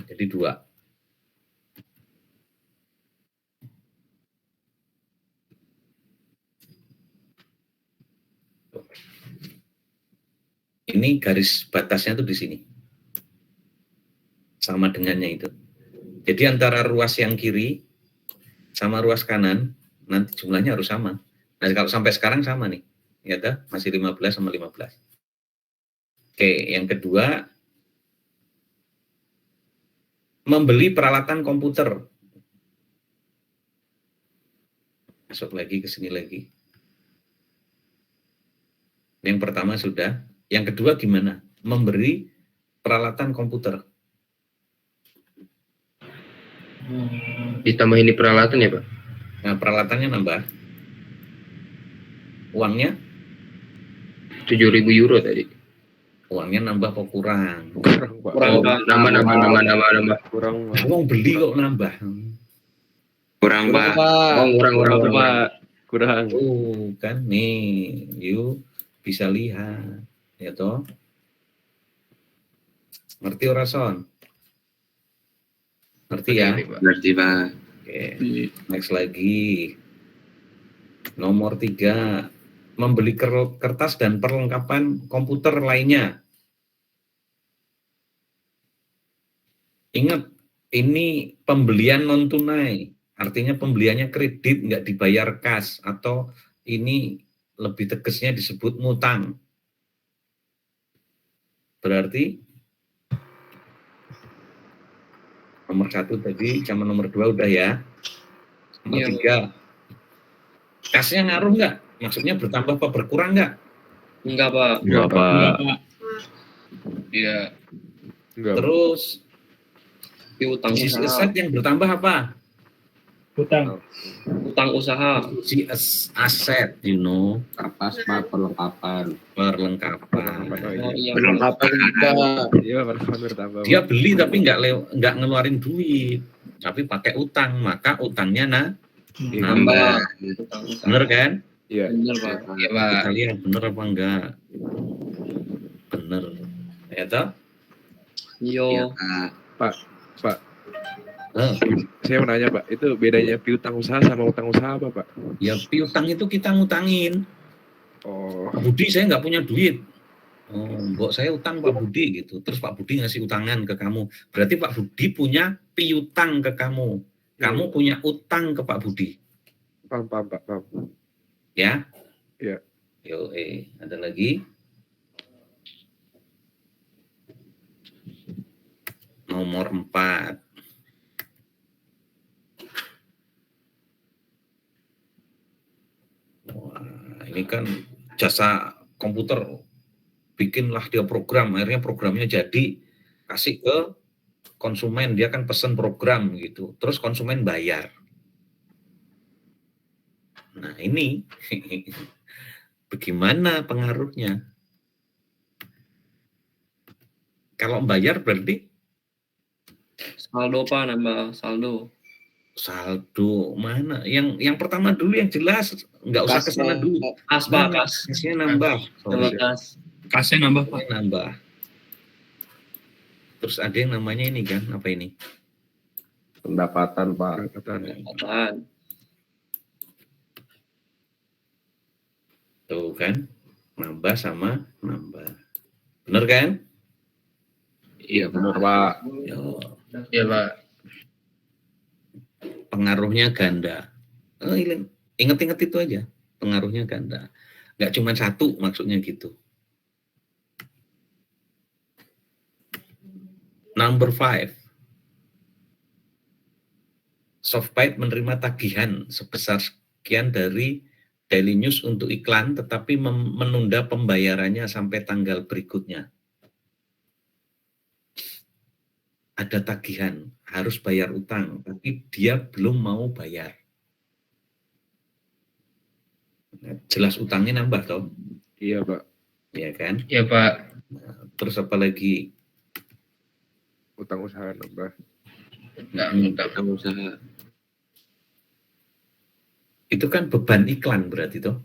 Jadi dua. Ini garis batasnya tuh di sini. Sama dengannya itu. Jadi antara ruas yang kiri sama ruas kanan, nanti jumlahnya harus sama. Nah, kalau sampai sekarang sama nih. Ya dah, masih 15 sama 15. Oke, yang kedua, membeli peralatan komputer. Masuk lagi ke sini lagi. Yang pertama sudah. Yang kedua gimana? Memberi peralatan komputer. Ditambah ini peralatan ya, Pak? Nah, peralatannya nambah. Uangnya? 7.000 euro tadi. Uangnya nambah kok kurang? Kurang, Pak. Kurang, Pak. Nambah. Kurang, Pak. Uang beli kok nambah? Kurang, Pak. Oh, kurang. Pak. Kurang. Kan nih, you bisa lihat. Ya toh? Ngerti ora, Son? Ngerti ya? Berarti, Pak. Oke, next lagi. Nomor 3, membeli kertas dan perlengkapan komputer lainnya. Ingat, ini pembelian non tunai, artinya pembeliannya kredit, nggak dibayar kas, atau ini lebih tegasnya disebut ngutang. Berarti nomor 1 tadi, sama nomor 2 udah ya. Nomor 3, kasnya ngaruh nggak? Maksudnya bertambah apa berkurang nggak? Enggak, Pak. Enggak, Pak. Iya. Enggak. Terus Utang bisnis usaha. aset yang bertambah apa? Utang usaha. Aset, you know, Kertas, Pak, perlengkapan. perlengkapan. Iya, Perlengkapan juga. Iya, perlengkapan bertambah. Dia beli tapi nggak ngeluarin duit, tapi pakai utang, maka utangnya nambah. Utang usaha. Bener kan? Iya. Bener, Pak. Iya, Pak. Kita lihat bener apa enggak? Bener. Ya toh? Yo. Pak. Eh, Saya mau nanya, Pak. Itu bedanya piutang usaha sama utang usaha apa, Pak? ya piutang itu kita ngutangin. Oh, Pak Budi, saya nggak punya duit. Oh, mbok saya utang Pak Budi gitu. Terus Pak Budi ngasih utangan ke kamu. Berarti Pak Budi punya piutang ke kamu. Kamu punya utang ke Pak Budi. paham, Pak. Paham. Ya? Iya. Yo, ada lagi? Nomor 4. Wah, ini kan jasa komputer. Bikinlah dia program, akhirnya programnya jadi, kasih ke konsumen, dia kan pesen program gitu. Terus konsumen bayar. Nah, ini bagaimana pengaruhnya? Kalau bayar berarti Saldo, Pak, nambah saldo. saldo mana? Yang pertama dulu yang jelas, nggak usah ke sana dulu. Kas, Pak, kas. Kasnya nambah. Nambah Sorry. kas. Kasnya nambah, Pak. Kasnya nambah. Terus ada yang namanya ini kan, apa ini? Pendapatan, Pak. Pendapatan. Apaan? Tuh kan, nambah sama nambah. Bener kan? Iya, benar, Pak. Yo, Iya, Pak. pengaruhnya ganda. Oh, inget-inget itu aja, pengaruhnya ganda. Nggak cuma satu maksudnya gitu. Number 5. Softbite menerima tagihan sebesar sekian dari Daily News untuk iklan, tetapi menunda pembayarannya sampai tanggal berikutnya. Ada tagihan, harus bayar utang, tapi dia belum mau bayar. Nah, jelas utangnya nambah toh? Iya, Pak. Iya kan? Ya Pak. Nah, terus apa lagi? Utang usaha nambah. Nggak utang. Utang usaha. Itu kan beban iklan berarti toh?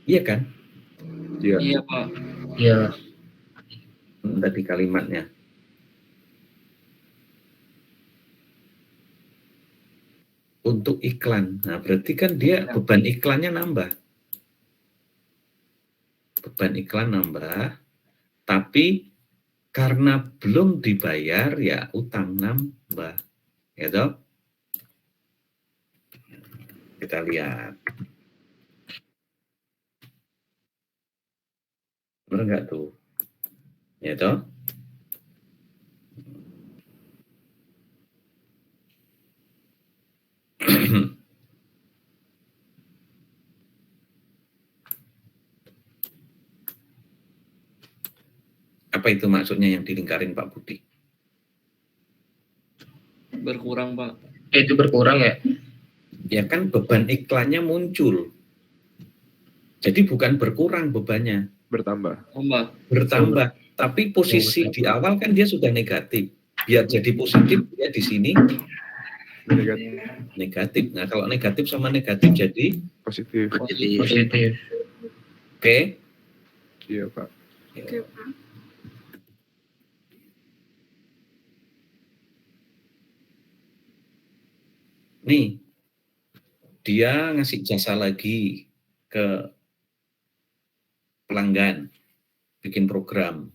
Iya kan? Iya. Iya, Pak. Ya. Tadi kalimatnya. Untuk iklan. Nah, berarti kan dia beban iklannya nambah. Beban iklan nambah, tapi karena belum dibayar ya utang nambah. Ya toh? Kita lihat. Benar nggak tuh? Ya toh? Apa itu maksudnya yang dilingkarin Pak Budi? Berkurang, Pak. Itu berkurang ya? Ya kan beban iklannya muncul. Jadi bukan berkurang bebannya, Bertambah. Tambah. bertambah. Tapi posisi di awal kan dia sudah negatif. Biar jadi positif dia di sini Negatif. negatif. Nah, kalau negatif sama negatif jadi Positif. Jadi Positif. oke. Iya, Pak. Oke, Pak. Nih, dia ngasih jasa lagi ke pelanggan, bikin program.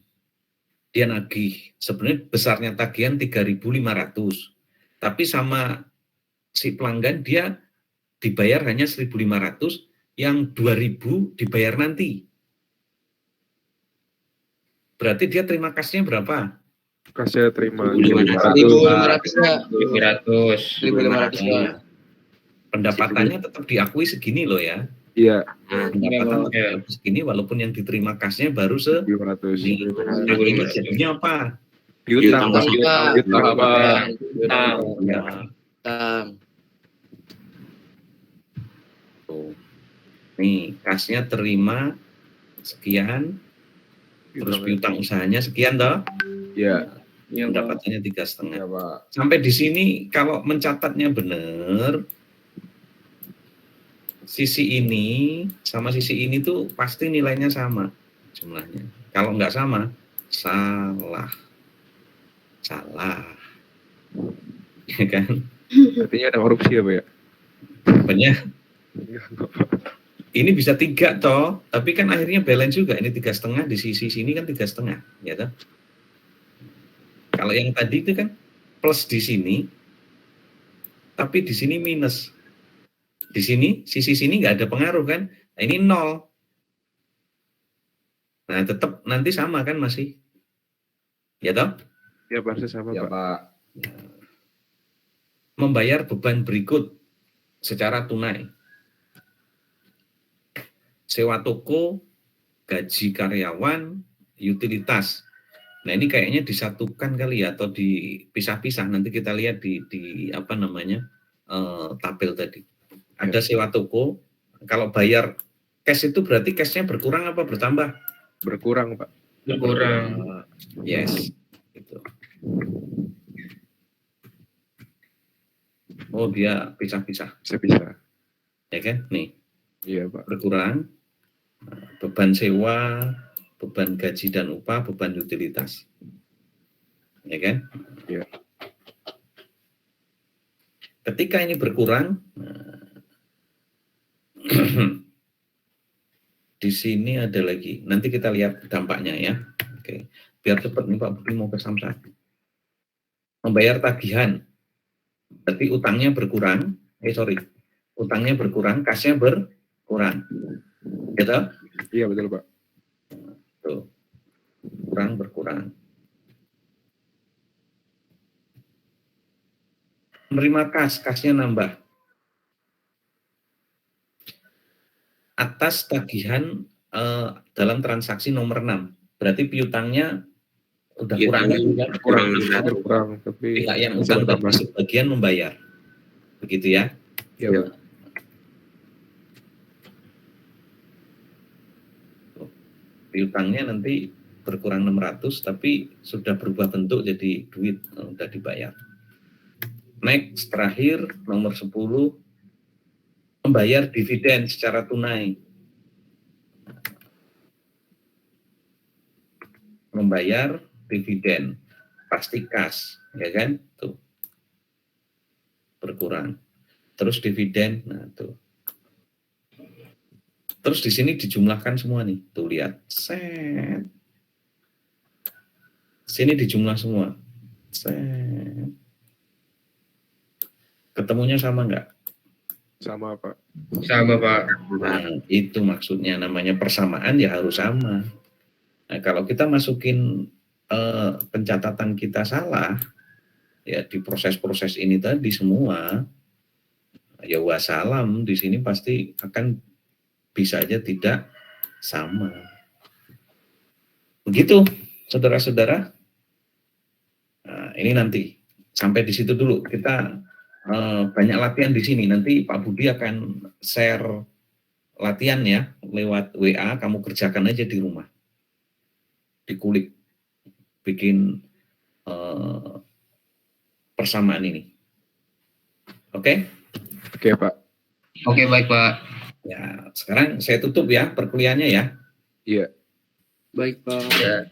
Dia nagih, sebenarnya besarnya tagihan 3.500. Tapi sama si pelanggan dia dibayar hanya 1.500, yang 2.000 dibayar nanti. Berarti dia terima kasnya berapa? Kasih terima 1.500. 1.500. 1.500. Pendapatannya tetap diakui segini loh ya. Iya, Pendapatan tetap Ya. diakui segini walaupun yang diterima kasnya baru 500. Ini jadinya apa? Piutang, Pak. Piutang. Piutang, Pak. Utang. Ya, tuh. Nih, kasnya terima sekian, terus piutang usahanya sekian toh, Iya, Iya, Pak. pendapatannya 3,5. Ya, Pak. Sampai di sini kalau mencatatnya benar, sisi ini sama sisi ini tuh pasti nilainya sama jumlahnya. Kalau nggak sama, salah. Ya kan? artinya ada korupsi ya, Pak ya? Banyak. Enggak, Pak. Ini bisa 3 toh, tapi kan akhirnya balance juga. Ini 3,5 di sisi sini kan 3,5, ya toh? Kalau yang tadi itu kan plus di sini, tapi di sini minus. Di sini, sisi sini nggak ada pengaruh kan? Nah, ini 0. Nah, tetap nanti sama kan masih? Ya toh? Ya, harusnya sama, Ya, Pak. Pak. Membayar beban berikut secara tunai. Sewa toko, gaji karyawan, utilitas. Nah, ini kayaknya disatukan kali ya, atau dipisah-pisah. Nanti kita lihat di apa namanya, tabel tadi. Ada sewa toko. Kalau bayar cash itu berarti cashnya berkurang apa bertambah? Berkurang, Pak. Berkurang. Yes. Gitu. Oh, dia pisah-pisah. Bisa-bisa. Ya kan? Nih, Iya, Pak. berkurang. Beban sewa, beban gaji dan upah, beban utilitas. Ya kan? Iya. Ketika ini berkurang, di sini ada lagi. Nanti kita lihat dampaknya ya. Oke. Biar cepat nih Pak Budi mau ke Samsat. Membayar tagihan. Berarti utangnya berkurang. Utangnya berkurang, kasnya berkurang. Gitu? Iya, betul, Pak. Tuh. berkurang. Menerima kasnya nambah. Atas tagihan dalam transaksi nomor 6. Berarti piutangnya udah kurang lagi kan? kurang Berkurang, tapi Pihak yang bisa utang bertambah. tadi sebagian membayar. Begitu ya. Ya, Pak. Piutangnya nanti berkurang 600 tapi sudah berubah bentuk jadi duit, udah dibayar. Next, terakhir nomor 10, membayar dividen secara tunai. Membayar dividen pasti kas, ya kan? Tuh. Berkurang. Terus dividen, nah tuh. Terus di sini dijumlahkan semua nih. Tuh lihat. Set. Sini dijumlah semua. Set. Ketemunya sama nggak? Sama, Pak. Sama, Pak. Nah, itu maksudnya, namanya persamaan ya harus sama. Nah, kalau kita masukin pencatatan kita salah, ya di proses-proses ini tadi semua, ya wassalam, di sini pasti akan bisa aja tidak sama. Begitu, saudara-saudara. Nah, ini nanti sampai di situ dulu. Kita banyak latihan di sini. Nanti Pak Budi akan share latihan ya lewat WA. Kamu kerjakan aja di rumah. Dikulik, bikin persamaan ini. Oke? Oke, Pak. Oke, baik, Pak. Ya, sekarang saya tutup ya perkuliahannya ya. Iya. Baik, Pak. Ya.